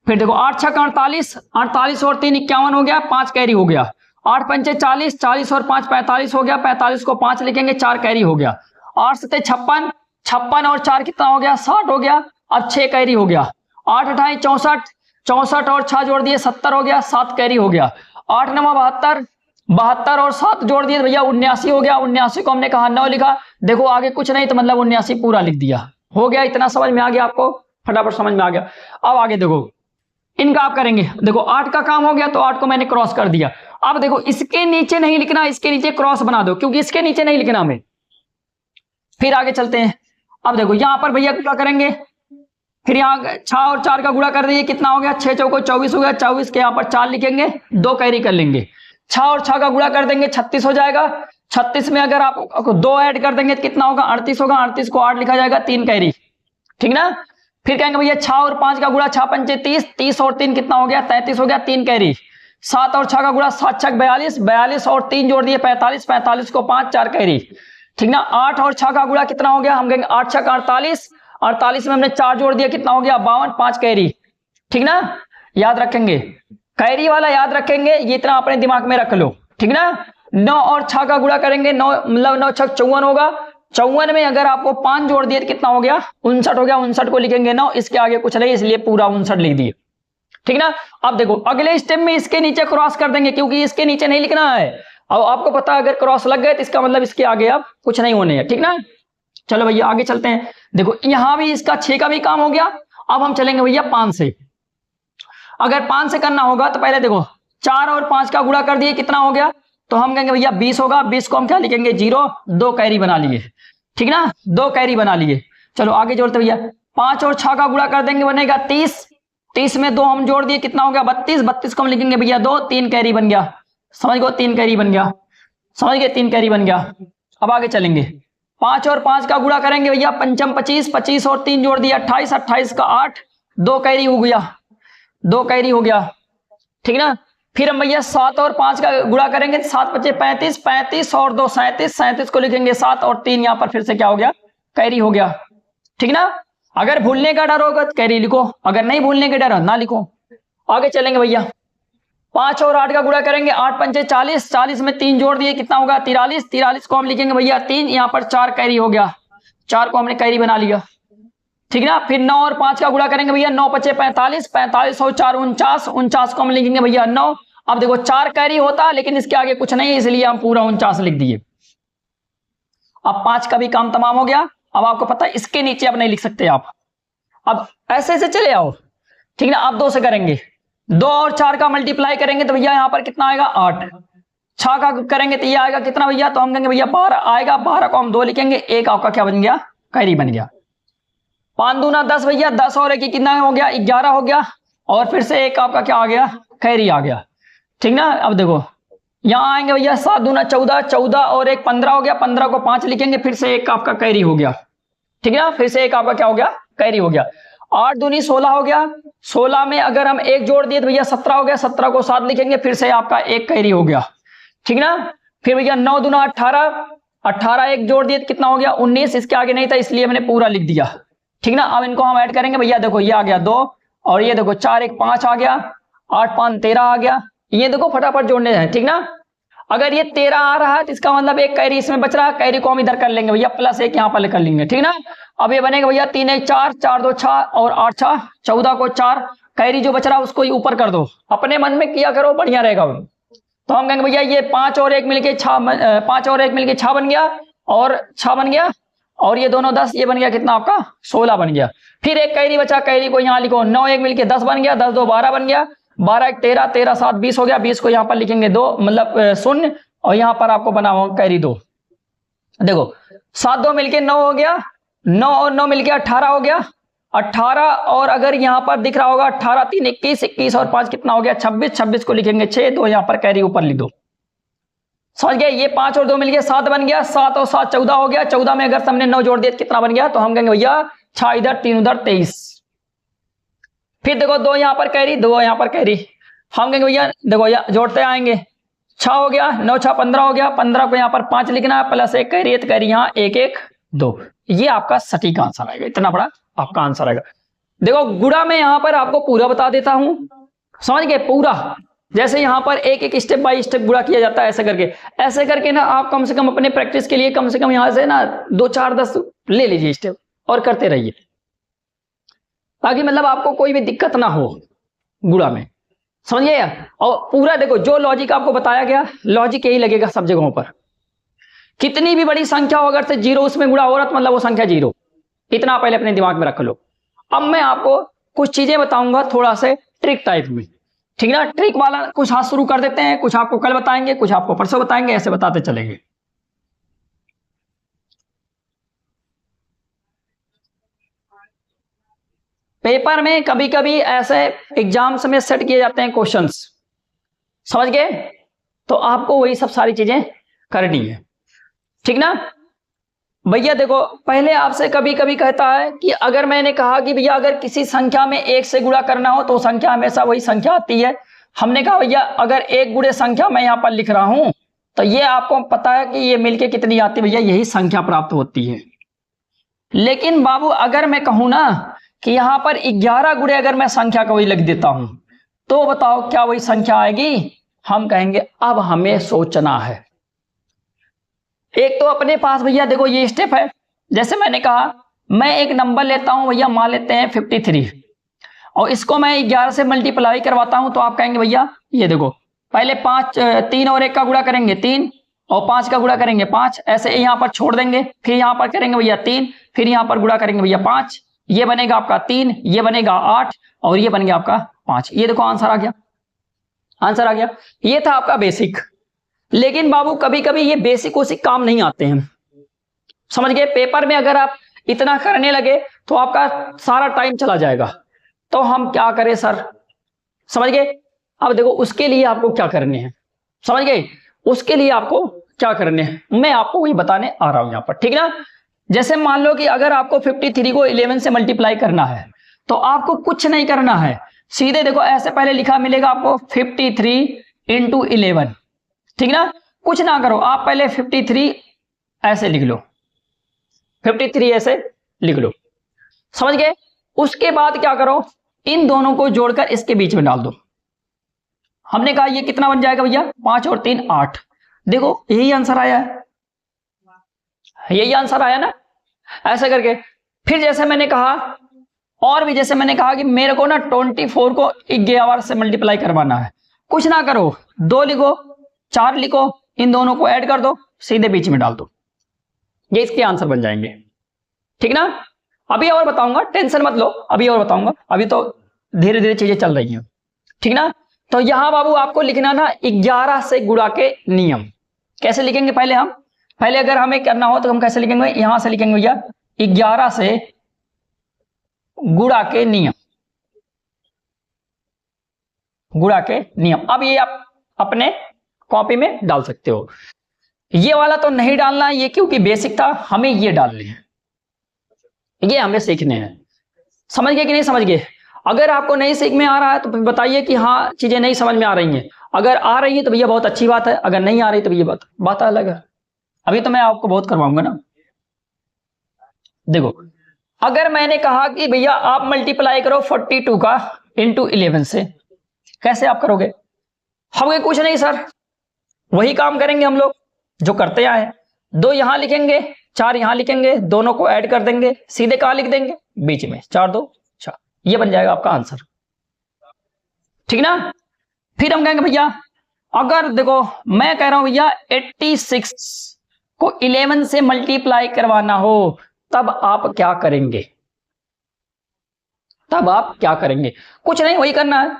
फिर देखो 8 6 48, 48 और 3 51 हो गया, 5 कैरी हो गया। 8 पंचे 40, 40 और 5 45 हो गया, 45 को 5 लिखेंगे 4 कैरी हो गया। 8 7 56, 56 और 4 कितना हो गया 60 हो गया, अब 6 कैरी हो गया। 8 8 64, 64 और 6 जोड़ दिए 70 हो गया, 7 कैरी हो गया। 8 9 72, 72 और 7 जोड़ दिए भैया 79 हो गया, 79 को हमने कहा 9 लिखा, देखो आगे कुछ नहीं तो मतलब 79 पूरा लिख दिया, हो गया। इतना समझ में आ गया आपको, फटाफट समझ में आ गया। अब आगे देखो इनका आप करेंगे, देखो 8 का काम हो गया तो 8 को मैंने क्रॉस कर दिया। अब देखो इसके नीचे नहीं लिखना, इसके नीचे क्रॉस बना दो क्योंकि इसके नीचे नहीं लिखना हमें। फिर आगे चलते हैं, अब देखो यहां पर भैया क्या करेंगे, फिर यहाँ 6 और 4 का गुणा कर दीजिए, कितना हो गया 6 चौको 24 हो गया, 24 के यहाँ पर 4 लिखेंगे, 2 कैरी कर लेंगे। 6 और 6 का गुणा कर देंगे 36 हो जाएगा, 36 में अगर आप 2 ऐड कर देंगे तो कितना होगा 38 होगा, 38 को 8 लिखा जाएगा, 3 कैरी, ठीक ना। फिर कहेंगे भैया 6 और 5 का गुणा 6 पंचे 30, 30 और 3 कितना हो गया 33 हो गया, 3 कैरी। 7 और 6 का गुणा 7 6 42, 42 और 3 जोड़ दिए 45, 45 को 5 4 कैरी, ठीक ना। 8 और 6 का गुणा कितना हो गया, हम कहेंगे 8 6 48, 48 में हमने 4 जोड़ दिया कितना हो गया 52, 5 कैरी, ठीक ना। याद रखेंगे कैरी वाला, याद रखेंगे, ये इतना अपने दिमाग में रख लो, ठीक ना। 9 और 6 का गुणा करेंगे, 9 मतलब 9 6 54 होगा, 54 में अगर आपको 5 जोड़ दिए तो कितना हो गया 59 हो गया, 59 को लिखेंगे 9, इसके आगे कुछ नहीं इसलिए पूरा 59 लिख दिए, ठीक ना। अब देखो अगले स्टेप में इसके नीचे क्रॉस कर देंगे क्योंकि इसके नीचे नहीं लिखना है, अब आपको पता है अगर क्रॉस लग गए तो इसका मतलब इसके आगे अब कुछ नहीं होने हैं, ठीक ना। चलो भैया आगे चलते हैं, देखो यहां भी इसका 6 का भी काम हो गया। अब हम चलेंगे भैया 5 से, अगर 5 से करना होगा तो पहले देखो 4 और 5 का गुणा कर दिए, कितना हो गया, तो हम कहेंगे भैया 20 होगा। 20 को हम क्या लिखेंगे 0, 2 कैरी बना लिए, ठीक ना, 2 कैरी बना लिए। चलो आगे जोड़ते भैया, 5 और 6 का गुणा कर देंगे, बनेगा 30। 30 में 2 हम जोड़ दिए, कितना हो गया 32। 32 को हम लिखेंगे भैया 2, 3 कैरी बन गया, समझ गए, 3 कैरी बन गया, समझ गए, 3 कैरी बन गया। अब आगे चलेंगे, 5 और 5 का गुणा करेंगे भैया, 5 25, 25 और 3 जोड़ दिया 28, 28 का 8, 2 कैरी हो गया, 2 कैरी हो गया, ठीक ना। फिर हम भैया 7 और 5 का गुणा करेंगे, 7 25 35, 35 और 2 37, 37 को लिखेंगे 7 और 3 यहाँ पर फिर से क्या हो गया, कैरी हो गया, ठीक ना। अगर भूलने का डर होगा तो कैरी लिखो, अगर नहीं भूलने का डर हो ना लिखो। आगे चलेंगे भैया, 5 और 8 का गुणा करेंगे, 8 पंचे 40, 40 में 3 जोड़ दिए, कितना होगा 43, 43 को हम लिखेंगे भैया 3, यहाँ पर 4 कैरी हो गया, 4 को हमने कैरी बना लिया, ठीक ना। फिर 9 और 5 का गुणा करेंगे भैया, 9 पचे 45, 45 और 4 49, 49 को हम लिखेंगे भैया 9। अब देखो 4 कैरी होता लेकिन इसके आगे कुछ नहीं है, इसलिए हम पूरा 49 लिख दिए। अब 5 का भी काम तमाम हो गया। अब आपको पता है इसके नीचे अब नहीं लिख सकते आप, अब ऐसे ऐसे चले आओ, ठीक ना। अब 2 से करेंगे, 2 और 4 का मल्टीप्लाई करेंगे तो भैया यहाँ पर कितना आएगा 8। 6 का करेंगे तो ये आएगा कितना भैया, तो हम कहेंगे भैया 12 आएगा, 12 को हम 2 लिखेंगे, 1 आपका क्या बन गया, कैरी बन गया। 5 दूना 10 भैया, 10 और 1 कितना हो गया 11 हो गया, और फिर से 1 आपका क्या आ गया, कैरी आ गया, ठीक ना। अब देखो यहाँ आएंगे भैया, 7 दूना 14, 14 और 1 15 हो गया, 15 को 5 लिखेंगे, फिर से 1 आपका कैरी हो गया, ठीक है ना, फिर से 1 आपका क्या हो गया, कैरी हो गया। 8 दूनी 16 हो गया, 16 में अगर हम 1 जोड़ दिए तो भैया 17 हो गया, 17 को 7 लिखेंगे, फिर से आपका 1 कैरी हो गया, ठीक ना। फिर भैया 9 दूना 18, 18 1 जोड़ दिए तो कितना हो गया 19, इसके आगे नहीं था इसलिए मैंने पूरा लिख दिया, ठीक ना। अब इनको हम ऐड करेंगे भैया, देखो ये आ गया 2, और ये देखो 4 1 5 आ गया, 8 5 13 आ गया, ये देखो फटाफट जोड़ने हैं, ठीक ना। अगर ये 13 आ रहा है तो इसका मतलब 1 कैरी इसमें बच रहा है, कैरी को हम इधर कर लेंगे भैया, प्लस 1 यहाँ पर कर लेंगे, ठीक ना। अब ये बनेगा भैया 3 1 4, 4 2 6 और 8 6, 14 को 4, कैरी जो बच रहा है उसको ही ऊपर कर दो, अपने मन में किया करो, बढ़िया रहेगा। तो हम कहेंगे भैया ये 5 और 1 मिलके 6, 5 और 1 मिलके 6 बन गया, और 6 बन गया, और ये दोनों 10, ये बन गया कितना आपका 16 बन गया। फिर 1 कैरी बचा, कैरी को यहाँ लिखो, 9 1 मिलके 10 बन गया, 10 2 12 बन गया, 12 1 13, 13 7 20 हो गया, 20 को यहाँ पर लिखेंगे 2 मतलब 0, और यहाँ पर आपको बना हुआ कैरी 2। देखो 7 2 मिलके 9 हो गया, 9 और 9 मिलके 18 हो गया, 18 और अगर यहाँ पर दिख रहा होगा 18 3 21, 21 और 5 कितना हो गया 26, 26 को लिखेंगे 6, 2 यहाँ पर कैरी ऊपर लिख दो, समझ गए। ये 5 और 2 मिल गया 7 बन गया, 7 और 7 14 हो गया, 14 में अगर हमने 9 जोड़ दिया तो कितना बन गया, तो हम कहेंगे भैया 6 इधर 3 उधर 23। फिर देखो 2 यहाँ पर कैरी, 2 यहाँ पर कैरी, हम कहेंगे भैया देखो यहाँ जोड़ते आएंगे, 6 हो गया, 9 6 15 हो गया, 15 को यहाँ पर 5 लिखना है, प्लस 1 कैरी है तो कैरी यहाँ 1 1 2, ये आपका सटीक आंसर आएगा, इतना बड़ा आपका आंसर आएगा। देखो गुणा में यहाँ पर आपको पूरा बता देता हूं, समझ गए पूरा, जैसे यहाँ पर एक एक स्टेप बाय स्टेप गुणा किया जाता है, ऐसे करके ना आप कम से कम अपने प्रैक्टिस के लिए कम से कम यहाँ से ना 2 4 10 ले लीजिए स्टेप और करते रहिए, ताकि मतलब आपको कोई भी दिक्कत ना हो गुणा में, समझिए। और पूरा देखो जो लॉजिक आपको बताया गया, लॉजिक यही लगेगा सब जगहों पर, कितनी भी बड़ी संख्या हो अगर से 0 उसमें गुणा हो रहा तो मतलब वो संख्या 0, इतना पहले अपने दिमाग में रख लो। अब मैं आपको कुछ चीजें बताऊंगा थोड़ा से ट्रिक टाइप में, ठीक ना। ट्रिक वाला कुछ आज शुरू कर देते हैं, कुछ आपको कल बताएंगे, कुछ आपको परसों बताएंगे, ऐसे बताते चलेंगे। पेपर में कभी कभी ऐसे एग्जाम्स में सेट किए जाते हैं क्वेश्चंस, समझ गए, तो आपको वही सब सारी चीजें करनी है, ठीक ना। भैया देखो पहले आपसे कभी कभी कहता है कि अगर मैंने कहा कि भैया अगर किसी संख्या में 1 से गुणा करना हो तो संख्या हमेशा वही संख्या आती है। हमने कहा भैया अगर 1 गुणे संख्या मैं यहाँ पर लिख रहा हूं तो ये आपको पता है कि ये मिलके कितनी आती है, भैया यही संख्या प्राप्त होती है। लेकिन बाबू अगर मैं कहूं ना कि यहाँ पर 11 गुणे अगर मैं संख्या का वही लिख देता हूं तो बताओ क्या वही संख्या आएगी? हम कहेंगे अब हमें सोचना है। एक तो अपने पास भैया देखो ये स्टेप है, जैसे मैंने कहा मैं एक नंबर लेता हूं भैया, मान लेते हैं 53, और इसको मैं 11 से मल्टीप्लाई करवाता हूं तो आप कहेंगे भैया ये देखो पहले 3 और 1 का गुणा करेंगे 3 और 5 का गुणा करेंगे 5, ऐसे यहां पर छोड़ देंगे, फिर यहां पर करेंगे भैया 3, फिर यहां पर गुणा करेंगे भैया 5, ये बनेगा आपका 3, ये बनेगा 8 और ये बन गया आपका 5। ये देखो आंसर आ गया, आंसर आ गया। ये था आपका बेसिक। लेकिन बाबू कभी कभी ये बेसिक उसी काम नहीं आते हैं, समझ गए। पेपर में अगर आप इतना करने लगे तो आपका सारा टाइम चला जाएगा। तो हम क्या करें सर, समझ गए। अब देखो उसके लिए आपको क्या करने हैं, समझ गए। उसके लिए आपको क्या करने हैं मैं आपको वही बताने आ रहा हूं यहां पर, ठीक ना। जैसे मान लो कि अगर आपको 53 को 11 से मल्टीप्लाई करना है तो आपको कुछ नहीं करना है, सीधे देखो ऐसे पहले लिखा मिलेगा आपको 53 इंटू 11, ठीक ना। कुछ ना करो, आप पहले 53 ऐसे लिख लो, 53 ऐसे लिख लो, समझ गए। उसके बाद क्या करो, इन दोनों को जोड़कर इसके बीच में डाल दो। हमने कहा ये कितना बन जाएगा भैया, 5 और 3 8। देखो यही आंसर आया है, यही आंसर आया ना। ऐसे करके फिर जैसे मैंने कहा, और भी जैसे मैंने कहा कि मेरे को ना 24 को 11 से मल्टीप्लाई करवाना है, कुछ ना करो, 2 लिखो 4 लिखो, इन दोनों को ऐड कर दो, सीधे बीच में डाल दो, ये इसके आंसर बन जाएंगे, ठीक ना। अभी और बताऊंगा, टेंशन मत लो, अभी और बताऊंगा, अभी तो धीरे धीरे चीजें चल रही हैं, ठीक ना। तो यहां बाबू आपको लिखना ना 11 से गुणा के नियम। कैसे लिखेंगे पहले हम, पहले अगर हमें करना हो तो हम कैसे लिखेंगे, यहां से लिखेंगे भैया 11 से गुणा के नियम, गुणा के नियम। अब ये आप अपने कॉपी में डाल सकते हो। ये वाला तो नहीं डालना है ये, क्योंकि बेसिक था, हमें ये डालने हैं, ये हमें सीखने हैं, समझ गए कि नहीं समझ गए। अगर आपको नहीं सीख में आ रहा है तो बताइए कि हाँ चीजें नहीं समझ में आ रही हैं। अगर आ रही है तो भैया बहुत अच्छी बात है, अगर नहीं आ रही तो भैया बात अलग है। अभी तो मैं आपको बहुत करवाऊंगा ना। देखो अगर मैंने कहा कि भैया आप मल्टीप्लाई करो 42 का इंटू 11 से, कैसे आप करोगे। हम कुछ नहीं सर, वही काम करेंगे हम लोग जो करते आए। 2 यहां लिखेंगे, 4 यहां लिखेंगे, दोनों को ऐड कर देंगे, सीधे कहां लिख देंगे, बीच में, 4 2 4, ये बन जाएगा आपका आंसर, ठीक ना। फिर हम कहेंगे भैया अगर देखो मैं कह रहा हूं भैया 86 को 11 से मल्टीप्लाई करवाना हो तब आप क्या करेंगे, तब आप क्या करेंगे। कुछ नहीं, वही करना है,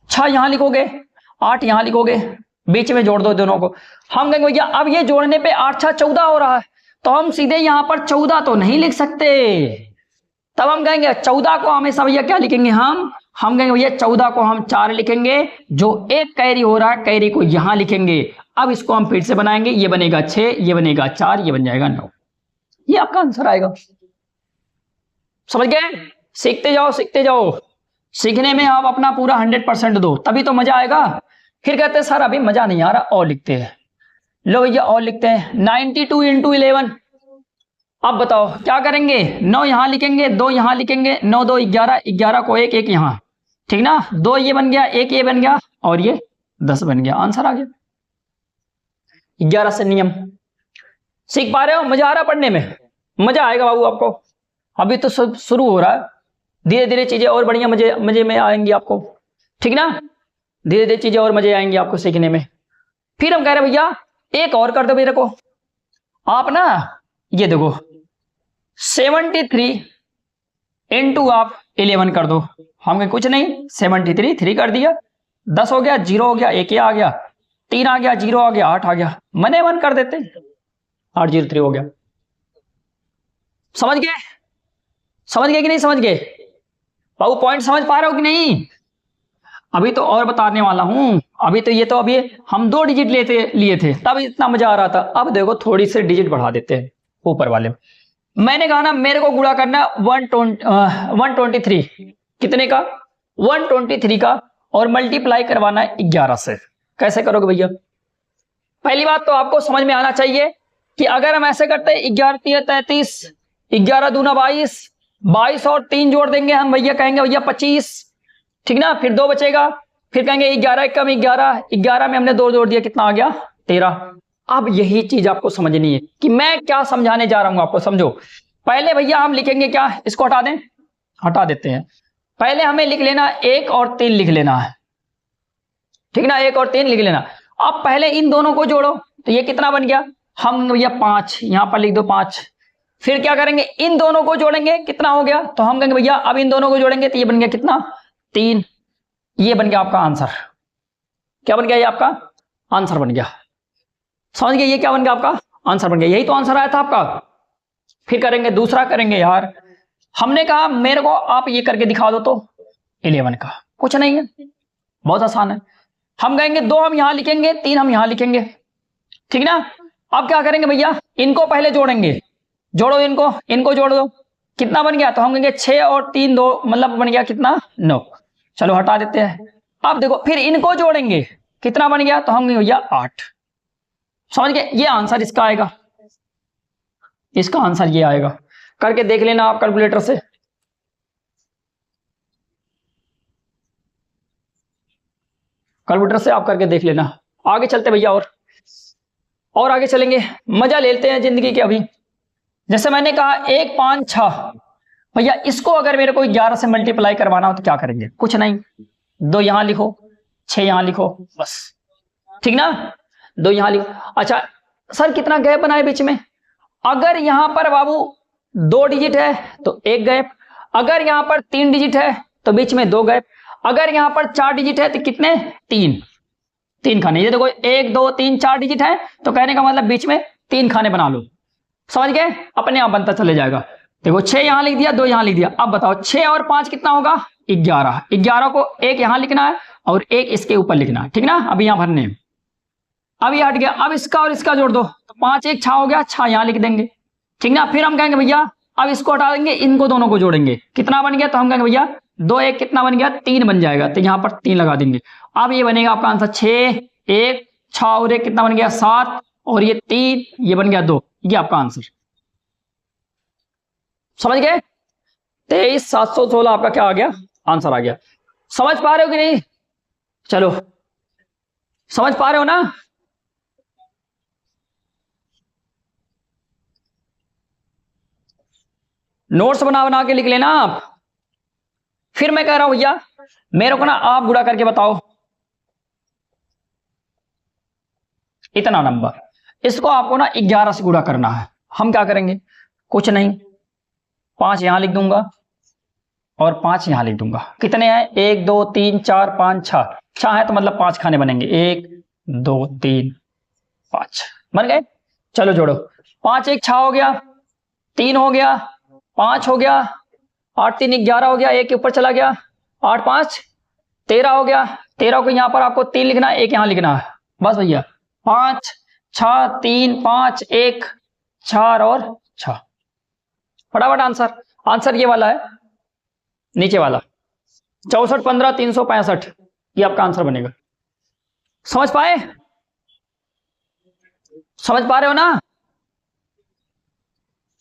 6 यहां लिखोगे, 8 यहां लिखोगे, बीच में जोड़ दो दोनों को। हम कहेंगे भैया अब ये जोड़ने पे 8 6 14 हो रहा है, तो हम सीधे यहां पर 14 तो नहीं लिख सकते, तब हम कहेंगे 14 को हमेशा भैया क्या लिखेंगे, हम कहेंगे भैया 14 को हम 4 लिखेंगे, जो एक कैरी हो रहा है कैरी को यहां लिखेंगे। अब इसको हम फिर से बनाएंगे, ये बनेगा 6, ये बनेगा 4, ये बन जाएगा 9, ये आपका आंसर आएगा, समझ गए। सीखते जाओ सीखते जाओ, सीखने में आप अपना पूरा 100% दो, तभी तो मजा आएगा। फिर कहते हैं सर अभी मजा नहीं आ रहा, और लिखते हैं, लो भैया और लिखते हैं 92 इंटू 11। अब बताओ क्या करेंगे, 9 यहां लिखेंगे, 2 यहां लिखेंगे, 9 2 11, 11 को 1 1 यहां, ठीक ना, 2 ये बन गया, 1 ये बन गया और ये 10 बन गया, आंसर आ गया। 11 से नियम सीख पा रहे हो, मजा आ रहा पढ़ने में, मजा आएगा बाबू आपको। अभी तो सब शुरू हो रहा है, धीरे धीरे चीजें और बढ़िया मजे में आएंगी आपको, ठीक ना, धीरे धीरे चीजें और मजे आएंगी आपको सीखने में। फिर हम कह रहे भैया एक और कर दो मेरे को, आप ना ये देखो 73 इंटू आप 11 कर दो। हम कुछ नहीं, 73 3 कर दिया, 10 हो गया, 0 हो गया, 1 आ गया, 3 आ गया, 0 आ गया, 8 आ गया, मने मन कर देते, 8 0 3 हो गया। समझ गए, समझ गए कि नहीं समझ गए बाबू, पॉइंट समझ पा रहे हो कि नहीं। अभी तो और बताने वाला हूं, अभी तो ये तो अभी हम 2 डिजिट लिए थे तब इतना मजा आ रहा था, अब देखो थोड़ी सी डिजिट बढ़ा देते हैं ऊपर वाले में। मैंने कहा ना मेरे को गुणा करना 123, कितने का, 123 का, और मल्टीप्लाई करवाना है 11 से। कैसे करोगे भैया, पहली बात तो आपको समझ में आना चाहिए कि अगर हम ऐसे करते हैं 11 3 33, 11 दूना 22, 22 और 3 जोड़ देंगे हम भैया, कहेंगे भैया 25, ठीक ना, फिर 2 बचेगा, फिर कहेंगे 11 कम 11, 11 में हमने 2 जोड़ दिया, कितना आ गया 13। अब यही चीज आपको समझनी है कि मैं क्या समझाने जा रहा हूं आपको, समझो। पहले भैया हम लिखेंगे क्या, इसको हटा दें, हटा देते हैं। पहले हमें लिख लेना 1 और 3 लिख लेना है, ठीक ना, 1 और 3 लिख लेना। अब पहले इन दोनों को जोड़ो, तो ये कितना बन गया, हम भैया 5 यहां पर लिख दो 5, फिर क्या करेंगे, इन दोनों को जोड़ेंगे, कितना हो गया, तो हम कहेंगे भैया अब इन दोनों को जोड़ेंगे तो ये बन गया कितना, 3। ये बन गया आपका आंसर। क्या बन गया, ये आपका आंसर बन गया। समझ गए, ये क्या बन गया, आपका आंसर बन गया। यही तो आंसर आया था आपका। फिर करेंगे दूसरा, करेंगे यार, हमने कहा मेरे को आप ये करके दिखा दो, तो 11 का कुछ नहीं है, बहुत आसान है। हम कहेंगे 2 हम यहां लिखेंगे, 3 हम यहां लिखेंगे, ठीक ना। अब क्या करेंगे भैया, इनको पहले जोड़ेंगे, जोड़ो इनको, इनको जोड़ दो, कितना बन गया, तो हम कहेंगे 6 और 3 2, मतलब बन गया कितना, 9। चलो हटा देते हैं। अब देखो फिर इनको जोड़ेंगे, कितना बन गया, तो हम कहेंगे भैया 8। समझ गए, ये आंसर इसका आएगा, इसका आंसर ये आएगा। करके देख लेना आप कैलकुलेटर से। कैलकुलेटर से आप करके देख लेना। आगे चलते भैया, और आगे चलेंगे, मजा लेते हैं जिंदगी के। अभी जैसे मैंने कहा 1 5 6, भैया इसको अगर मेरे को 11 से मल्टीप्लाई करवाना हो तो क्या करेंगे, कुछ नहीं, 2 यहां लिखो, 6 यहां लिखो, बस, ठीक ना। 2 यहां लिखो। अच्छा सर कितना गैप बनाए बीच में, अगर यहां पर बाबू 2 डिजिट है तो 1 गैप, अगर यहां पर 3 डिजिट है तो बीच में 2 गैप, अगर यहां पर 4 डिजिट है तो कितने, 3 खाने। ये देखो 1 2 3 4 डिजिट है, तो कहने का मतलब बीच में 3 खाने बना लो। समझ गए, अपने आप बनता चले जाएगा। देखो 6 यहां लिख दिया, 2 यहां लिख दिया। अब बताओ 6 और 5 कितना होगा, 11। 11 को 1 यहां लिखना है और 1 इसके ऊपर लिखना है, ठीक ना। अब यहां भरने, अब ये हट गया, अब इसका और इसका जोड़ दो, तो 5 1 6 हो गया, 6 यहां लिख देंगे, ठीक ना। फिर हम कहेंगे भैया अब इसको हटा देंगे, इनको दोनों को जोड़ेंगे, कितना बन गया, तो हम कहेंगे भैया 2 1 कितना बन गया, 3 बन जाएगा, तो यहां पर 3 लगा देंगे। अब ये बनेगा आपका आंसर 6 1 6 और 1 कितना बन गया, 7, और ये 3, ये बन गया 2, ये आपका आंसर। समझ गए, 23 716 आपका क्या आ गया, आंसर आ गया। समझ पा रहे हो कि नहीं, चलो समझ पा रहे हो ना। नोट्स बना बना के लिख लेना आप। फिर मैं कह रहा हूं भैया मेरे को ना आप गुणा करके बताओ इतना नंबर, इसको आपको ना 11 से गुणा करना है। हम क्या करेंगे, कुछ नहीं, 5 यहां लिख दूंगा और 5 यहां लिख दूंगा। कितने हैं, 1 2 3 4 5 6, 6 है तो मतलब 5 खाने बनेंगे, 1 2 3 5 बन गए। चलो जोड़ो, 5 1 6 हो गया, 3 हो गया, 5 हो गया, 8 3 11 हो गया, 1 के ऊपर चला गया, 8 5 13 हो गया। 13 को यहां पर आपको 3 लिखना है, 1 यहां लिखना है, बस भैया 5 6 3 5 1 4 और 6, फटाफट आंसर। आंसर ये वाला है, नीचे वाला 64 15 365, ये आपका आंसर बनेगा। समझ पाए, समझ पा रहे हो ना,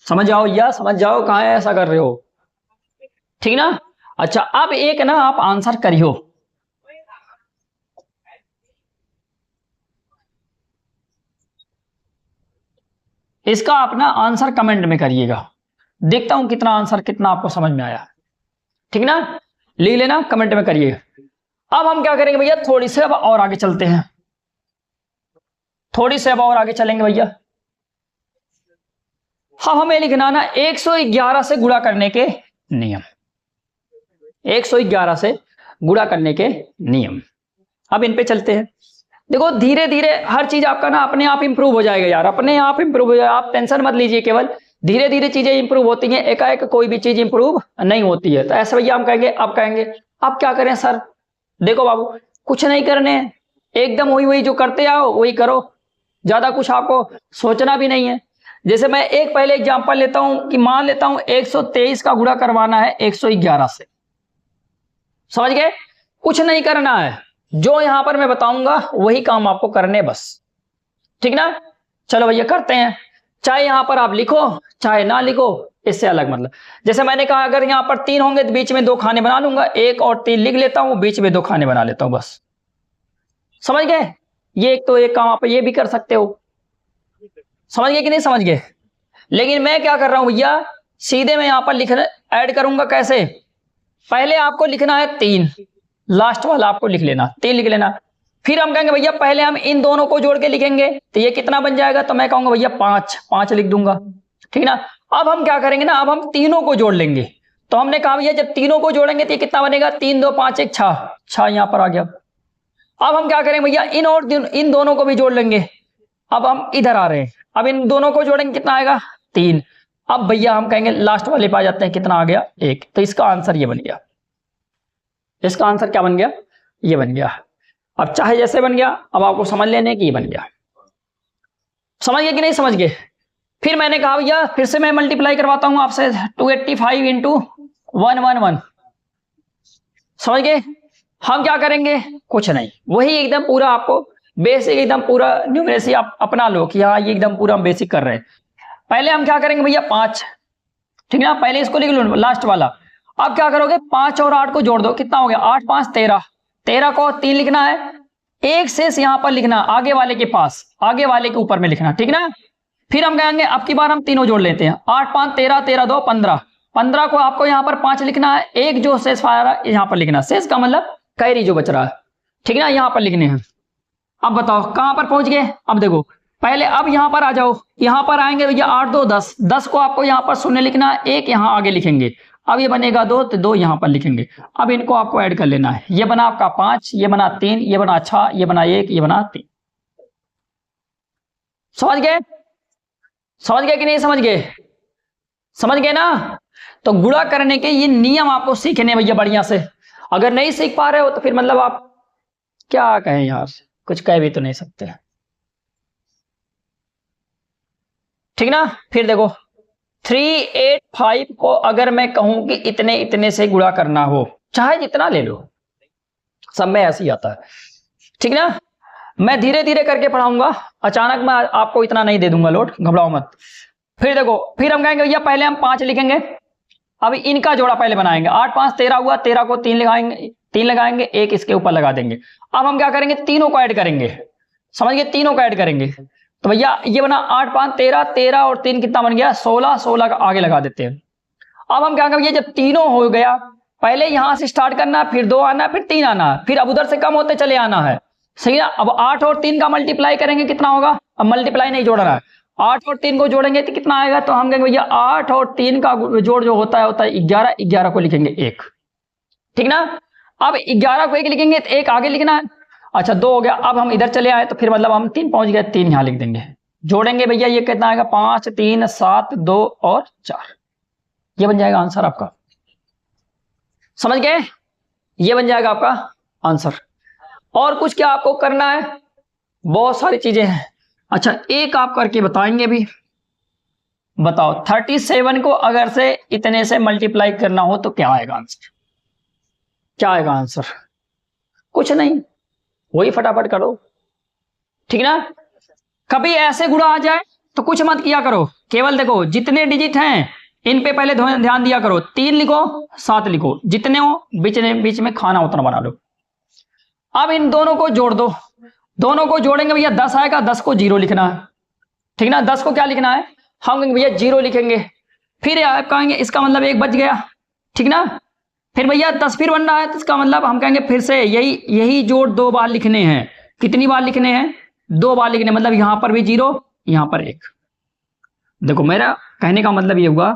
समझ जाओ या समझ जाओ, कहां ऐसा कर रहे हो, ठीक ना। अच्छा अब एक ना आप आंसर करियो, इसका अपना आंसर कमेंट में करिएगा, देखता हूं कितना आंसर कितना आपको समझ में आया, ठीक ना। लिख लेना, कमेंट में करिएगा। अब हम क्या करेंगे भैया, थोड़ी से अब और आगे चलते हैं, थोड़ी से अब और आगे चलेंगे भैया। हाँ हमें लिखना ना 111 से गुणा करने के नियम, 111 से गुणा करने के नियम। अब इन पे चलते हैं। देखो धीरे धीरे हर चीज आपका ना अपने आप इंप्रूव हो जाएगा यार, अपने आप इंप्रूव हो जाएगा, आप टेंशन मत लीजिए, केवल धीरे धीरे चीजें इंप्रूव होती हैं, एकाएक कोई भी चीज इंप्रूव नहीं होती है। तो ऐसे भैया हम कहेंगे, अब कहेंगे अब क्या करें सर, देखो बाबू कुछ नहीं करने, एकदम वही वही जो करते आओ वही करो, ज्यादा कुछ आपको सोचना भी नहीं है। जैसे मैं एक पहले एग्जांपल लेता हूं कि मान लेता हूं 123 का गुणा करवाना है 111 से, समझ गए, कुछ नहीं करना है, जो यहां पर मैं बताऊंगा वही काम आपको करने बस, ठीक ना। चलो भैया करते हैं, चाहे यहां पर आप लिखो चाहे ना लिखो, इससे अलग मतलब। जैसे मैंने कहा अगर यहां पर 3 होंगे तो बीच में 2 खाने बना लूंगा, 1 और 3 लिख लेता हूं, बीच में 2 खाने बना लेता हूं, बस समझ गए। ये एक तो एक काम आप ये भी कर सकते हो, समझ गए कि नहीं समझ गए। लेकिन मैं क्या कर रहा हूं भैया, सीधे मैं यहां पर लिखना ऐड करूंगा, कैसे, पहले आपको लिखना है 3, लास्ट वाला आपको लिख लेना, 3 लिख लेना। फिर हम कहेंगे भैया पहले हम इन दोनों को जोड़ के लिखेंगे, तो ये कितना बन जाएगा, तो मैं कहूंगा भैया 5 लिख दूंगा, ठीक ना। अब हम क्या करेंगे ना, अब हम तीनों को जोड़ लेंगे। तो हमने कहा भैया जब तीनों को जोड़ेंगे तो ये कितना बनेगा, 3 2 5 1 6, 6 यहां पर आ गया। अब हम क्या करेंगे भैया, इन दोनों को भी जोड़ लेंगे। अब हम इधर आ रहे हैं, अब इन दोनों को जोड़ेंगे कितना आएगा, 3। अब भैया हम कहेंगे लास्ट वाले पे आ जाते हैं, कितना आ गया, 1। तो इसका आंसर ये बन गया। इसका आंसर क्या बन गया, ये बन गया। अब चाहे जैसे बन गया, अब आपको समझ लेने की ये बन गया। समझ गए कि नहीं समझ गए? फिर मैंने कहा भैया फिर से मैं मल्टीप्लाई करवाता हूं आपसे, 285 इंटू 111। समझ गए? हम क्या करेंगे, कुछ नहीं, वही एकदम पूरा आपको बेसिक एकदम पूरा न्यूमरेसी आप अपना लो कि हाँ ये एकदम पूरा हम बेसिक कर रहे हैं। पहले हम क्या करेंगे भैया 5, ठीक है ना, पहले इसको लिख लो लास्ट वाला। अब क्या करोगे, 5 और 8 को जोड़ दो, कितना हो गया, 8 5 13। 13 को 3 लिखना है, एक शेष यहां पर लिखना, आगे वाले के पास, आगे वाले के ऊपर में लिखना, ठीक ना। फिर हम कहेंगे अब की बार हम तीनों जोड़ लेते हैं, 8 5 13, 13 2 15। 15 को आपको यहां पर 5 लिखना है, एक जो शेष आ रहा है यहां पर लिखना, शेष का मतलब कैरी जो बच रहा है, ठीक ना, यहां पर लिखने हैं। अब बताओ कहां पर पहुंच गए, अब देखो पहले अब यहां पर आ जाओ, यहां पर आएंगे भैया 8 2 10, 10 को आपको यहां पर शून्य लिखना है, एक यहां आगे लिखेंगे। अब ये बनेगा 2, तो 2 यहां पर लिखेंगे। अब इनको आपको ऐड कर लेना है, ये बना आपका 5, ये बना 3, ये बना 6, ये बना 1, ये बना 3। समझ गए? समझ गए कि नहीं समझ गए? समझ गए ना। तो गुणा करने के ये नियम आपको सीखने भैया बढ़िया से। अगर नहीं सीख पा रहे हो तो फिर मतलब आप क्या कहें यार, कुछ कह भी तो नहीं सकते, ठीक ना। फिर देखो 385 को अगर मैं कहूं कि इतने इतने से गुणा करना हो, चाहे जितना ले लो, सब में ऐसे ही आता है, ठीक ना। मैं धीरे धीरे करके पढ़ाऊंगा, अचानक मैं आपको इतना नहीं दे दूंगा लोड, घबराओ मत। फिर देखो, फिर हम कहेंगे भैया पहले हम 5 लिखेंगे, अब इनका जोड़ा पहले बनाएंगे, 8 5 13 हुआ, 13 को 3 लगाएंगे, 3 लगाएंगे, एक इसके ऊपर लगा देंगे। अब हम क्या करेंगे, तीनों को ऐड करेंगे, समझ गए, तीनों को ऐड करेंगे। तो भैया ये बना 8 5 13, 13 और 3 कितना बन गया, 16, 16 का आगे लगा देते हैं। अब हम क्या करेंगे, जब तीनों हो गया, पहले यहां से स्टार्ट करना है, फिर 2 आना है, फिर 3 आना है, फिर अब उधर से कम होते चले आना है, सही ना। अब 8 और 3 का मल्टीप्लाई करेंगे, कितना होगा, अब मल्टीप्लाई नहीं जोड़ना है, 8 और 3 को जोड़ेंगे तो कितना आएगा, तो हम कहेंगे भैया 8 और 3 का जोड़ जो होता है 11, 11 को लिखेंगे 1, ठीक ना। अब 11 को 1 लिखेंगे तो 1 आगे लिखना है, अच्छा 2 हो गया। अब हम इधर चले आए तो फिर मतलब हम 3 पहुंच गए, 3 यहां लिख देंगे, जोड़ेंगे भैया ये कितना आएगा, 5 3 7 2 और 4, ये बन जाएगा आंसर आपका। समझ गए? ये बन जाएगा आपका आंसर। और कुछ क्या आपको करना है, बहुत सारी चीजें हैं। अच्छा एक आप करके बताएंगे भी, बताओ 37 को अगर से इतने से मल्टीप्लाई करना हो तो क्या आएगा आंसर, क्या आएगा आंसर, कुछ नहीं, वही फटाफट करो, ठीक ना। कभी ऐसे गुणा आ जाए तो कुछ मत किया करो, केवल देखो जितने डिजिट हैं इन पे पहले ध्यान दिया करो, 3 लिखो 7 लिखो, जितने हो बीच में खाना उतना बना लो। अब इन दोनों को जोड़ दो, दोनों को जोड़ेंगे भैया 10 आएगा, 10 को 0 लिखना है, ठीक ना। 10 को क्या लिखना है, हम कहेंगे भैया 0 लिखेंगे, फिर आप कहेंगे इसका मतलब 1 बच गया, ठीक ना। फिर भैया 10 फिर बन रहा है तो इसका मतलब हम कहेंगे फिर से यही जोड़ 2 बार लिखने हैं, कितनी बार लिखने हैं, 2 बार लिखने, मतलब यहां पर भी 0 यहां पर 1। देखो मेरा कहने का मतलब ये हुआ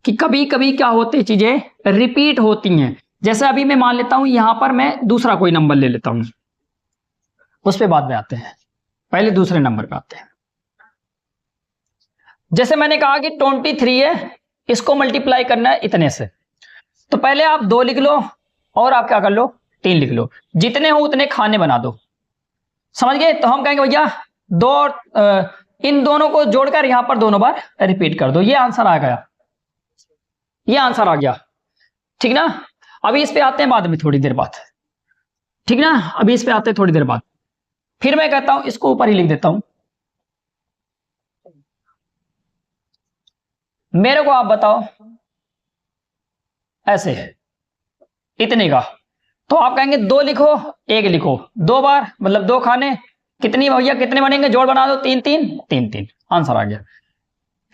कि कभी कभी क्या होती चीजें रिपीट होती हैं, जैसे अभी मैं मान लेता हूं यहां पर मैं दूसरा कोई नंबर ले लेता हूं, उस पे बाद में आते हैं, पहले दूसरे नंबर पे आते हैं। जैसे मैंने कहा कि 23 है, इसको मल्टीप्लाई करना है इतने से, तो पहले आप 2 लिख लो और आप क्या कर लो 3 लिख लो, जितने हो उतने खाने बना दो, समझ गए। तो हम कहेंगे भैया 2 और इन दोनों को जोड़कर यहां पर दोनों बार रिपीट कर दो, ये आंसर आ गया, ये आंसर आ गया, ठीक ना। अभी इस पे आते हैं बाद में थोड़ी देर बाद, ठीक ना, अभी इस पे आते हैं थोड़ी देर बाद। फिर मैं कहता हूं इसको ऊपर ही लिख देता हूं, मेरे को आप बताओ ऐसे इतने का, तो आप कहेंगे 2 लिखो 1 लिखो, 2 बार मतलब 2 खाने, कितनी भैया कितने बनेंगे, जोड़ बना दो, 3 3 3 3, आंसर आ गया।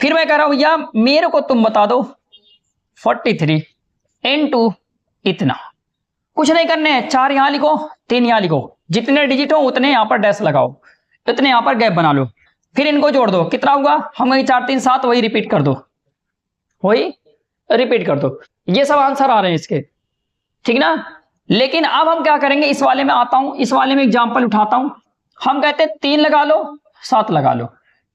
फिर मैं कह रहा हूं भैया मेरे को तुम बता दो 43 इंटू इतना, कुछ नहीं करने हैं, 4 यहां लिखो 3 यहां लिखो, जितने डिजिट हो उतने यहां पर डैश लगाओ, इतने यहां पर गैप बना लो, फिर इनको जोड़ दो, कितना होगा, हम 4 3 7 वही रिपीट कर दो, वही रिपीट कर दो। ये सब आंसर आ रहे हैं इसके, ठीक ना। लेकिन अब हम क्या करेंगे, इस वाले में आता हूं, इस वाले में एग्जांपल उठाता हूं। हम कहते हैं 3 लगा लो 7 लगा लो,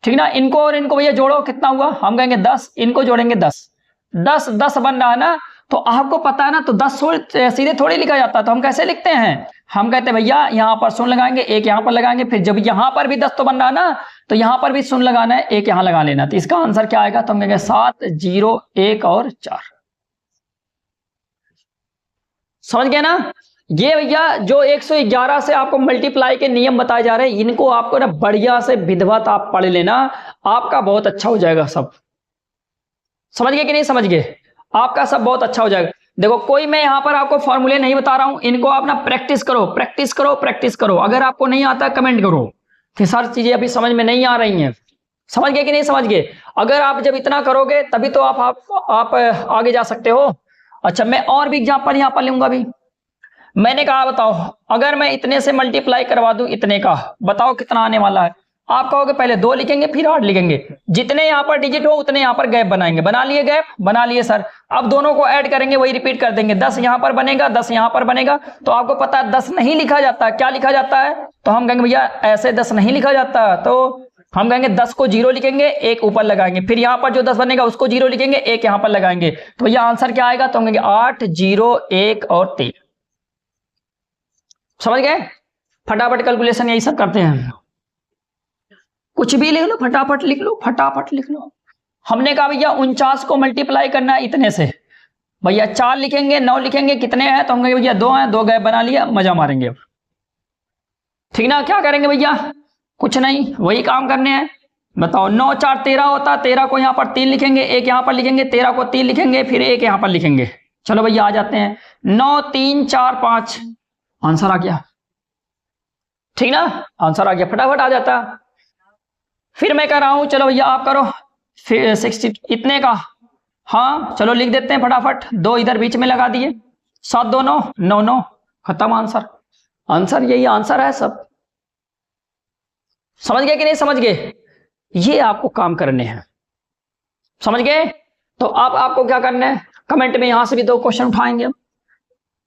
ठीक ना। इनको और इनको भैया जोड़ो, कितना हुआ, हम कहेंगे 10, इनको जोड़ेंगे 10, 10 10 बन रहा है ना। तो आपको पता है ना, तो 10 सीधे थोड़ी लिखा जाता है, तो हम कैसे लिखते हैं, हम कहते हैं भैया यहां पर शून्य लगाएंगे, एक यहां पर लगाएंगे, फिर जब यहां पर भी 10 तो बन रहा है ना, तो यहां पर भी शून्य लगाना है, एक यहां लगा लेना। तो इसका आंसर क्या आएगा, तो हम कहेंगे 7 0 1 और 4। समझ गए ना। ये भैया जो 111 से आपको मल्टीप्लाई के नियम बताए जा रहे हैं, इनको आपको ना बढ़िया से विधिवत आप पढ़ लेना, आपका बहुत अच्छा हो जाएगा सब। समझ गए कि नहीं समझ गए, आपका सब बहुत अच्छा हो जाएगा। देखो कोई मैं यहां पर आपको फॉर्मूले नहीं बता रहा हूं, इनको आप ना प्रैक्टिस करो, प्रैक्टिस करो, प्रैक्टिस करो। अगर आपको नहीं आता कमेंट करो कि सर चीजें अभी समझ में नहीं आ रही हैं। समझ गए कि नहीं समझ गए। अगर आप जब इतना करोगे तभी तो आप आगे जा सकते हो। अच्छा, मैं और भी एग्जाम्पल यहां पर लूंगा। अभी मैंने कहा बताओ, अगर मैं इतने से मल्टीप्लाई करवा दूं इतने का, बताओ कितना आने वाला है। आप कहोगे पहले 2 लिखेंगे फिर 8 लिखेंगे, जितने यहां पर डिजिट हो उतने यहां पर गैप बनाएंगे। बना लिए गैप, बना लिए सर। अब दोनों को ऐड करेंगे, वही रिपीट कर देंगे। 10 यहां पर बनेगा, 10 यहां पर बनेगा। तो आपको पता है 10 नहीं लिखा जाता, क्या लिखा जाता है, तो हम कहेंगे भैया ऐसे 10 नहीं लिखा जाता। तो हम कहेंगे 10 को 0 लिखेंगे, एक ऊपर लगाएंगे, फिर यहां पर जो 10 बनेगा उसको 0 लिखेंगे, एक यहां पर लगाएंगे। तो यह आंसर क्या आएगा, तो हम कहेंगे 8 0 1 और 3। समझ गए। फटाफट कैलकुलेशन यही सब करते हैं, कुछ भी लिख लो, फटाफट लिख लो, फटाफट लिख लो। हमने कहा भैया 49 को मल्टीप्लाई करना है इतने से, भैया 4 लिखेंगे 9 लिखेंगे, कितने हैं, तो हम कहेंगे भैया 2 हैं, 2 गैप बना लिया, मजा मारेंगे। ठीक ना। क्या करेंगे भैया, कुछ नहीं, वही काम करने हैं। बताओ 9 4 13 होता, 13 को यहां पर 3 लिखेंगे, एक यहां पर लिखेंगे, 13 को 3 लिखेंगे, फिर एक यहां पर लिखेंगे। चलो भैया आ जाते हैं, 9 3 4 5, आंसर आ गया। ठीक ना, आंसर आ गया, फटाफट आ जाता। फिर मैं कह रहा हूं, चलो भैया आप करो, फिर 60 इतने का, हाँ चलो लिख देते हैं फटाफट, 2 इधर बीच में लगा दिए, 7 2 9 9 9, खत्म आंसर। आंसर यही आंसर है सब। समझ गए कि नहीं समझ गए। ये आपको काम करने हैं, समझ गए। तो अब आपको क्या करना है, कमेंट में यहां से भी 2 क्वेश्चन उठाएंगे हम,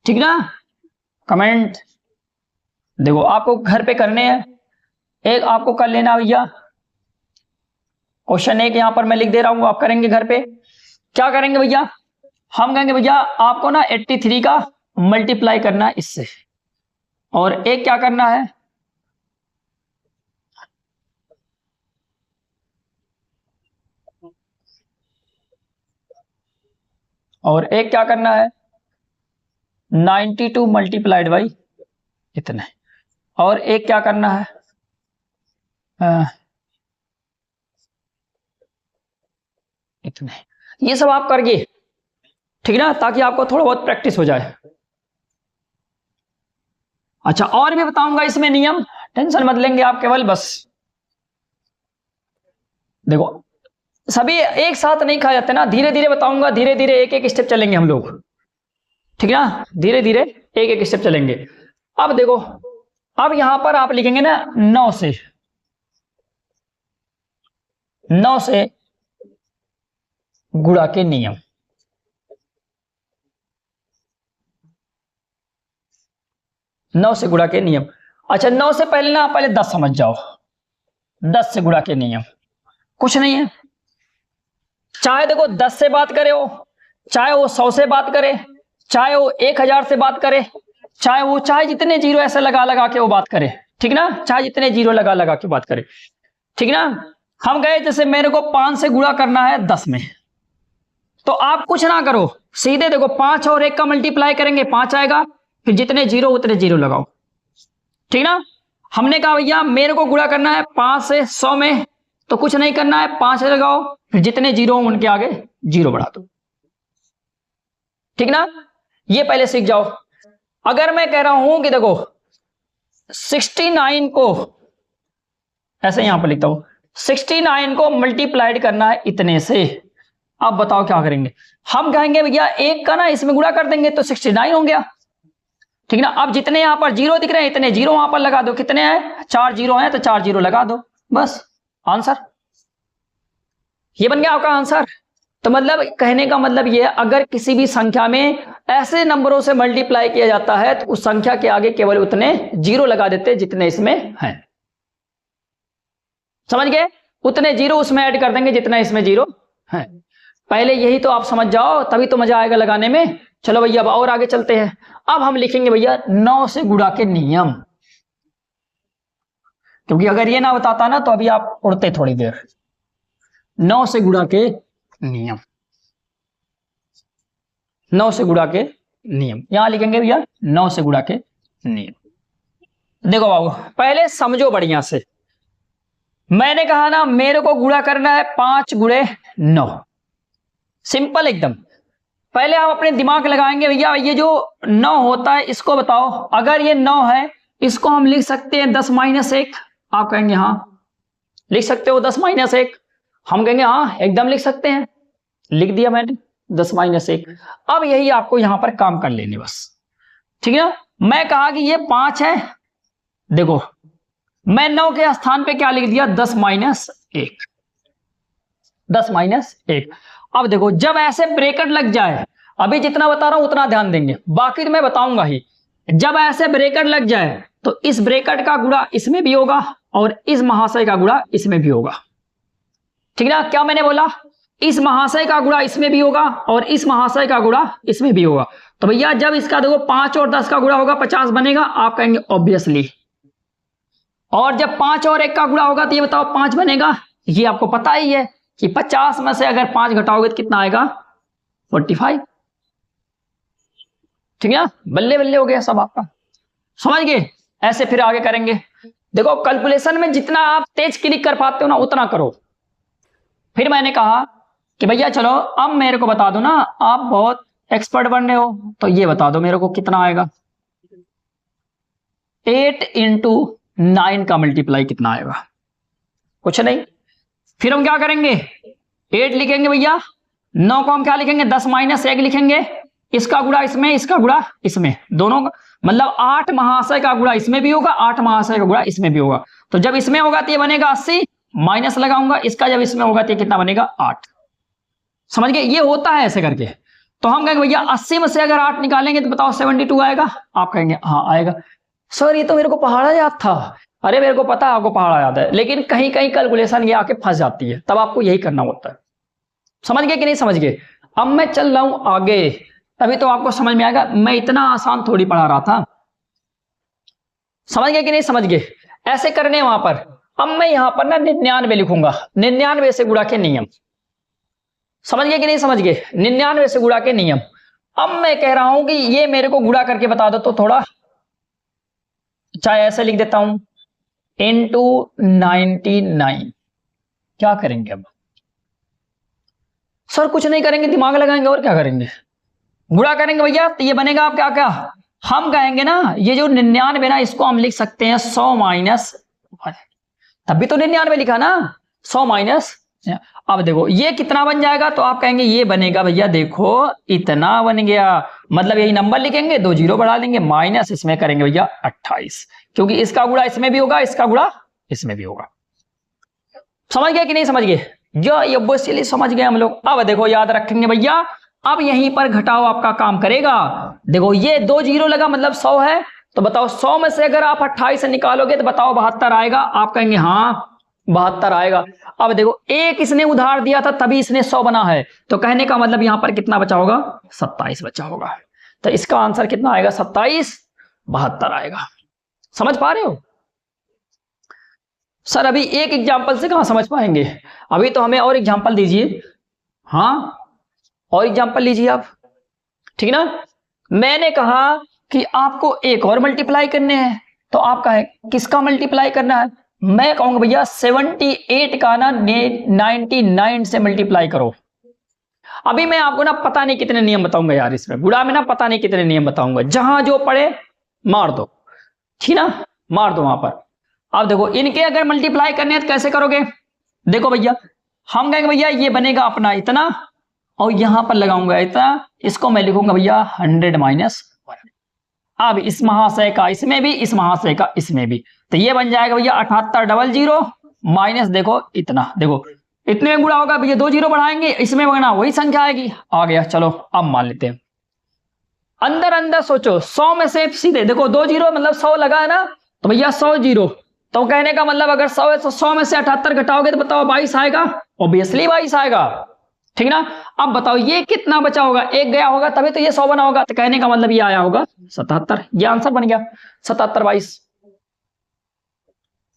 ठीक ना। कमेंट देखो आपको घर पे करने हैं, एक आपको कर लेना भैया, क्वेश्चन 1 यहां पर मैं लिख दे रहा हूं, आप करेंगे घर पे। क्या करेंगे भैया, हम कहेंगे भैया आपको ना 83 का मल्टीप्लाई करना है इससे, और एक क्या करना है, और एक क्या करना है 92 मल्टीप्लाइड बाई इतने, और एक क्या करना है इतने। ये सब आप करिए, ठीक ना, ताकि आपको थोड़ा बहुत प्रैक्टिस हो जाए। अच्छा, और भी बताऊंगा इसमें नियम, टेंशन मत लेंगे आप केवल, बस देखो सभी एक साथ नहीं खा जाते ना, धीरे धीरे बताऊंगा, धीरे धीरे एक एक स्टेप चलेंगे हम लोग, ठीक ना, धीरे धीरे एक एक स्टेप चलेंगे। अब देखो, अब यहां पर आप लिखेंगे ना 9 से गुणा के नियम। नौ से गुणा के नियम। अच्छा 9 से पहले ना, पहले 10 समझ जाओ, 10 से गुणा के नियम कुछ नहीं है। चाहे देखो 10 से बात करे हो, चाहे वो 100 से बात करे, चाहे वो 1000 से बात करे, चाहे जितने जीरो ऐसे लगा लगा के वो बात करे, ठीक ना, चाहे जितने जीरो लगा लगा के बात करे, ठीक ना। हम गए जैसे मेरे को 5 से गुणा करना है 10 में, तो आप कुछ ना करो, सीधे देखो 5 और 1 का मल्टीप्लाई करेंगे 5 आएगा, फिर जितने जीरो उतने जीरो लगाओ, ठीक ना। हमने कहा भैया मेरे को गुणा करना है 5 से 100 में, तो कुछ नहीं करना है, 5 लगाओ, फिर जितने जीरो हो उनके आगे जीरो बढ़ा दो, ठीक ना। ये पहले सीख जाओ। अगर मैं कह रहा हूं कि देखो 69 को ऐसे यहां पर लिखता हूं, 69 को मल्टीप्लाइड करना है इतने से, अब बताओ क्या करेंगे। हम कहेंगे भैया 1 का ना इसमें गुणा कर देंगे तो 69 हो गया, ठीक ना। अब जितने यहां पर जीरो दिख रहे हैं इतने जीरो वहां पर लगा दो, कितने हैं 4 जीरो हैं, तो 4 जीरो लगा दो, बस आंसर ये बन गया आपका आंसर। तो मतलब कहने का मतलब ये है, अगर किसी भी संख्या में ऐसे नंबरों से मल्टीप्लाई किया जाता है तो उस संख्या के आगे केवल उतने जीरो लगा देते जितने इसमें हैं। समझ गए? उतने जीरो उसमें ऐड कर देंगे जितना इसमें जीरो है। पहले यही तो आप समझ जाओ, तभी तो मजा आएगा लगाने में। चलो भैया अब और आगे चलते हैं। अब हम लिखेंगे भैया 9 से गुणा के नियम, क्योंकि अगर ये ना बताता ना तो अभी आप उड़ते थोड़ी देर। 9 से गुणा के नियम, 9 से गुणा के नियम यहां लिखेंगे भैया 9 से गुणा के नियम। देखो बाबू पहले समझो बढ़िया से। मैंने कहा ना मेरे को गुणा करना है 5 गुणे 9, सिंपल एकदम। पहले आप अपने दिमाग लगाएंगे भैया ये जो 9 होता है इसको बताओ। अगर ये 9 है इसको हम लिख सकते हैं 10 माइनस 1। आप कहेंगे हाँ लिख सकते हो 10 माइनस 1। हम कहेंगे हाँ एकदम लिख सकते हैं, लिख दिया मैंने 10 माइनस 1। अब यही आपको यहां पर काम कर लेने बस, ठीक है। मैं कहा कि ये 5 है, देखो मैं 9 के स्थान पे क्या लिख दिया 10 माइनस 1, 10 माइनस 1। अब देखो जब ऐसे ब्रैकेट लग जाए, अभी जितना बता रहा हूं उतना ध्यान देंगे, बाकी तो मैं बताऊंगा ही। जब ऐसे ब्रैकेट लग जाए तो इस ब्रैकेट का गुणा इसमें भी होगा और इस महाशय का गुणा इसमें भी होगा, ठीक ना। क्या मैंने बोला? इस महाशय का गुणा इसमें भी होगा और इस महाशय का गुणा इसमें भी होगा। तो भैया जब इसका देखो 5 और 10 का गुणा होगा 50 बनेगा। आप कहेंगे ऑब्वियसली। और जब 5 और 1 का गुणा होगा तो ये बताओ 5 बनेगा। ये आपको पता ही है कि 50 में से अगर 5 घटाओगे तो कितना आएगा 45, ठीक है। बल्ले बल्ले हो गया सब आपका, समझ गए। ऐसे फिर आगे करेंगे। देखो कैलकुलेशन में जितना आप तेज क्लिक कर पाते हो ना उतना करो। फिर मैंने कहा कि भैया चलो अब मेरे को बता दो ना, आप बहुत एक्सपर्ट बन रहे हो तो ये बता दो मेरे को कितना आएगा। 8 इंटू 9 का मल्टीप्लाई कितना आएगा? कुछ नहीं। फिर हम क्या करेंगे 8 लिखेंगे भैया, 9 को हम क्या लिखेंगे 10 माइनस 1 लिखेंगे। इसका गुणा इसमें, इसका गुणा इसमें, दोनों का मतलब 8 महाशय का गुणा इसमें भी होगा, 8 महाशय का गुणा इसमें भी होगा। तो जब इसमें होगा तो ये बनेगा 80, माइनस लगाऊंगा इसका, जब इसमें होगा तो कितना बनेगा 8। समझ गए? ये होता है ऐसे करके। तो हम कहेंगे भैया 80 में से अगर 8 निकालेंगे तो बताओ 72 आएगा। आप कहेंगे हाँ आएगा। सर ये तो मेरे को पहाड़ा याद था। अरे मेरे को पता है आपको पहाड़ा याद है, लेकिन कहीं कहीं कैलकुलेशन ये आके फंस जाती है, तब आपको यही करना होता है। समझ गए कि नहीं समझ गए? अब मैं चल रहा हूं आगे, तभी तो आपको समझ में आएगा। मैं इतना आसान थोड़ी पढ़ा रहा था। समझ गए कि नहीं समझ गए? ऐसे करने वहां पर। अब मैं यहां पर ना 99 लिखूंगा, 99 से गुणा के नियम। समझ गए कि नहीं समझ गए? 99 से गुणा के नियम। अब मैं कह रहा हूं कि ये मेरे को गुणा करके बता दो, तो थोड़ा चाहे ऐसे लिख देता हूं इंटू 99। क्या करेंगे अब? सर कुछ नहीं करेंगे, दिमाग लगाएंगे और क्या करेंगे, गुणा करेंगे भैया। तो ये बनेगा आप क्या क्या हम कहेंगे ना ये जो 99 ना इसको हम लिख सकते हैं 100 माइनस, तब भी तो 99 लिखा ना, 100 माइनस। अब देखो ये कितना बन जाएगा, तो आप कहेंगे ये बनेगा भैया देखो इतना बन गया। मतलब यही नंबर लिखेंगे, 2 जीरो बढ़ा देंगे, माइनस इसमें करेंगे भैया 28, क्योंकि इसका गुणा इसमें भी होगा, इसका गुणा इसमें भी होगा। समझ गए कि नहीं समझ गए? जो ये ऑब्वियसली समझ गए हम लोग। अब देखो याद रखेंगे भैया, अब यहीं पर घटाओ आपका काम करेगा। देखो ये 2 जीरो लगा मतलब 100 है, तो बताओ 100 में से अगर आप 28 निकालोगे तो बताओ 72 आएगा। आप कहेंगे हाँ 72 आएगा। अब देखो एक इसने उधार दिया था तभी इसने 100 बना है, तो कहने का मतलब यहां पर कितना बचा होगा 27 बचा होगा। तो इसका आंसर कितना आएगा 27, 72 आएगा। समझ पा रहे हो? सर अभी एक एग्जाम्पल से कहां समझ पाएंगे, अभी तो हमें और एग्जाम्पल दीजिए। हाँ और एग्जाम्पल लीजिए आप, ठीक ना। मैंने कहा कि आपको एक और मल्टीप्लाई करने हैं, तो आप कहें किसका मल्टीप्लाई करना है? मैं कहूंगा भैया 78 का ना 99 से मल्टीप्लाई करो। अभी मैं आपको ना पता नहीं कितने नियम बताऊंगा यार, इसमें गुणा में ना पता नहीं कितने नियम बताऊंगा, जहां जो पड़े मार दो, ठीक ना, मार दो वहां पर। अब देखो इनके अगर मल्टीप्लाई करने हैं तो कैसे करोगे? देखो भैया हम कहेंगे भैया ये बनेगा अपना इतना, और यहां पर लगाऊंगा इतना, इसको मैं लिखूंगा भैया 100 माइनस 1। अब इस महाशय का इसमें भी, इस महाशय का इसमें भी, तो ये बन जाएगा भैया 78 00 माइनस देखो इतना, देखो इतने में गुणा होगा, भैया 2 जीरो बढ़ाएंगे, इसमें बना वही संख्या आएगी। आ गया, चलो अब मान लेते हैं। अंदर अंदर सोचो, 100 में से सीधे देखो 2 जीरो मतलब 100 लगा है ना, तो भैया 100 जीरो, तो कहने का मतलब अगर 100 है तो 100 में से 78 घटाओगे तो बताओ 22 आएगा, ऑब्वियसली 22 आएगा, ठीक ना। अब बताओ ये कितना बचा होगा, एक गया होगा तभी तो ये 100 बना होगा, तो कहने का मतलब ये आया होगा 77। ये आंसर बन गया 77 22।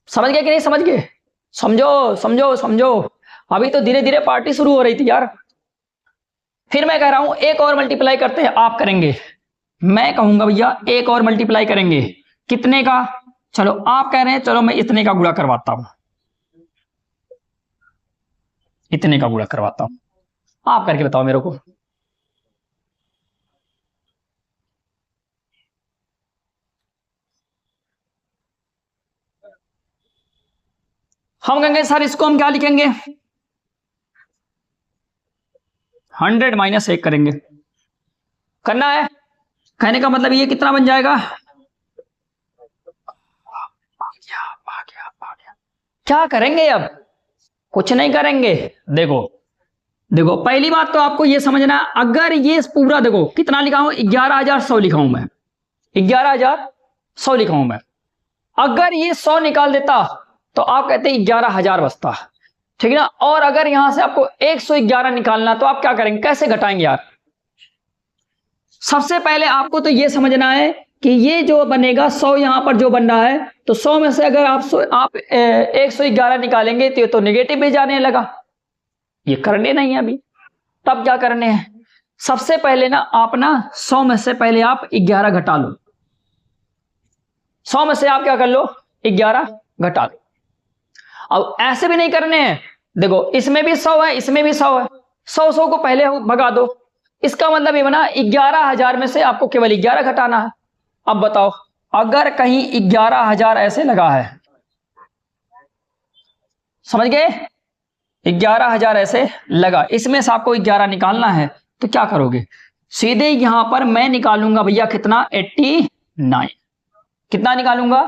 समझ गए कि नहीं समझ गए? समझो समझो समझो, अभी तो धीरे धीरे पार्टी शुरू हो रही थी यार। फिर मैं कह रहा हूं एक और मल्टीप्लाई करते हैं, आप करेंगे, मैं कहूंगा भैया एक और मल्टीप्लाई करेंगे, कितने का? चलो आप कह रहे हैं चलो मैं इतने का गुणा करवाता हूं, इतने का गुणा करवाता हूं, आप करके बताओ मेरे को। हम कहेंगे सर इसको हम क्या लिखेंगे, 100 माइनस 1 करेंगे, करना है। कहने का मतलब ये कितना बन जाएगा, क्या करेंगे अब, कुछ नहीं करेंगे। देखो देखो पहली बात तो आपको ये समझना, अगर ये पूरा देखो कितना लिखा हूं, 11,100 लिखा हूं मैं, 11,100 लिखा हूं मैं। अगर ये 100 निकाल देता तो आप कहते 11,000 बचता, ठीक है ना। और अगर यहां से आपको 111 निकालना तो आप क्या करेंगे, कैसे घटाएंगे यार। सबसे पहले आपको तो ये समझना है कि ये जो बनेगा 100 यहां पर जो बन रहा है, तो 100 में से अगर आप 111 निकालेंगे तो नेगेटिव भी जाने लगा, ये करने नहीं है अभी। तब क्या करने हैं, सबसे पहले ना आप ना 100 में से पहले आप 11 घटा लो, 100 में से आप क्या कर लो 11 घटा लो। अब ऐसे भी नहीं करने हैं, देखो इसमें भी 100 है, इसमें भी 100 है, 100 को पहले भगा दो, इसका मतलब ये बना 11,000 में से आपको केवल 11 घटाना है। अब बताओ अगर कहीं 11,000 ऐसे लगा है, समझ गए, 11,000 ऐसे लगा, इसमें से आपको 11 निकालना है, तो क्या करोगे, सीधे यहां पर मैं निकालूंगा भैया कितना 89, कितना निकालूंगा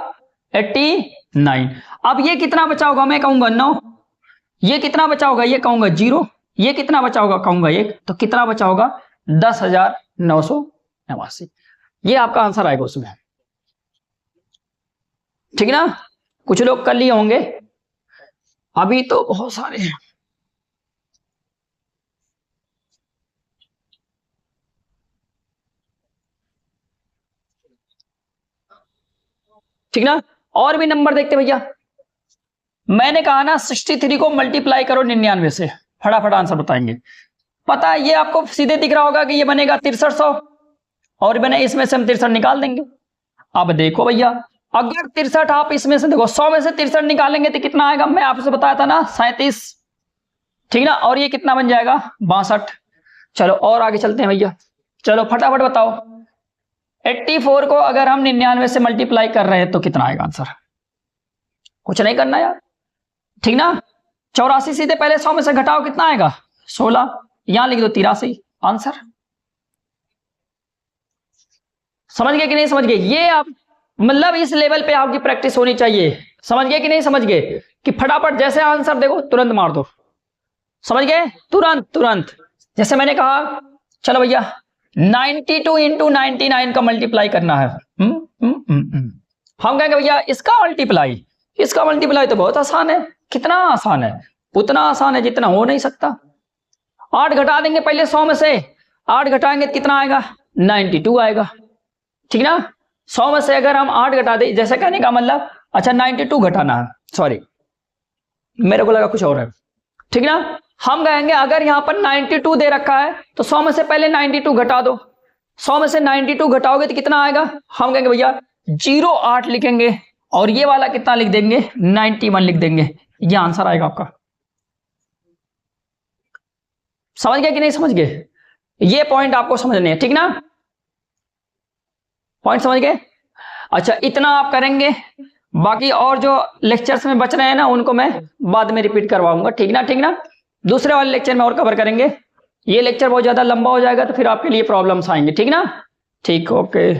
89। अब ये कितना बचा होगा, मैं कहूंगा 9, ये कितना बचा होगा, ये कहूंगा 0, ये कितना बचा होगा कहूंगा 1, तो कितना बचा होगा 10,989। ये आपका आंसर आएगा उसमें, ठीक ना। कुछ लोग कर लिए होंगे, अभी तो बहुत सारे हैं। ठीक ना, और भी नंबर देखते भैया। मैंने कहा ना 63 को मल्टीप्लाई करो 99 से, फटाफट आंसर बताएंगे। पता है ये आपको सीधे दिख रहा होगा कि ये बनेगा 6300, और बने इसमें से हम 63 निकाल देंगे। अब देखो भैया अगर 63 आप इसमें से देखो 100 में से 63 निकालेंगे तो कितना आएगा, मैं आपसे बताया था ना 37, ठीक ना। और ये कितना बन जाएगा 62। चलो और आगे चलते हैं भैया, चलो फटाफट बताओ 84 को अगर हम 99 से मल्टीप्लाई कर रहे हैं तो कितना आएगा आंसर, कुछ नहीं करना यार, ठीक ना। 84 सीधे पहले 100 में से घटाओ, कितना आएगा 16, यहां लिख दो 83 आंसर। समझ गए कि नहीं समझ गए, ये आप मतलब इस लेवल पे आपकी प्रैक्टिस होनी चाहिए। समझ गए कि नहीं समझ गए, कि फटाफट जैसे आंसर देखो तुरंत मार दो, समझ गए, तुरंत तुरंत। जैसे मैंने कहा चलो भैया 92 इंटू 99 का मल्टीप्लाई करना है, हम कहेंगे भैया इसका मल्टीप्लाई तो बहुत आसान है। कितना आसान है, उतना आसान है जितना हो नहीं सकता। 8 घटा देंगे पहले 100 में से, 8 घटाएंगे कितना आएगा 92 आएगा, ठीक ना। 100 में से अगर हम 8 घटा दे, जैसे कहने का मतलब अच्छा 92 घटाना है, सॉरी मेरे को लगा कुछ और है, ठीक ना। हम कहेंगे अगर यहां पर 92 दे रखा है तो 100 में से पहले 92 घटा दो, 100 में से 92 घटाओगे तो कितना आएगा, हम कहेंगे भैया 08 लिखेंगे, और ये वाला कितना लिख देंगे 91 लिख देंगे, ये आंसर आएगा आपका। समझ गए कि नहीं समझ गए, ये पॉइंट आपको समझने हैं, ठीक ना, पॉइंट समझ गए। अच्छा इतना आप करेंगे, बाकी और जो लेक्चर्स में बच रहे हैं ना उनको मैं बाद में रिपीट करवाऊंगा, ठीक ना, ठीक ना। दूसरे वाले लेक्चर में और कवर करेंगे, ये लेक्चर बहुत ज्यादा लंबा हो जाएगा तो फिर आपके लिए प्रॉब्लम्स आएंगे, ठीक ना, ठीक, ओके।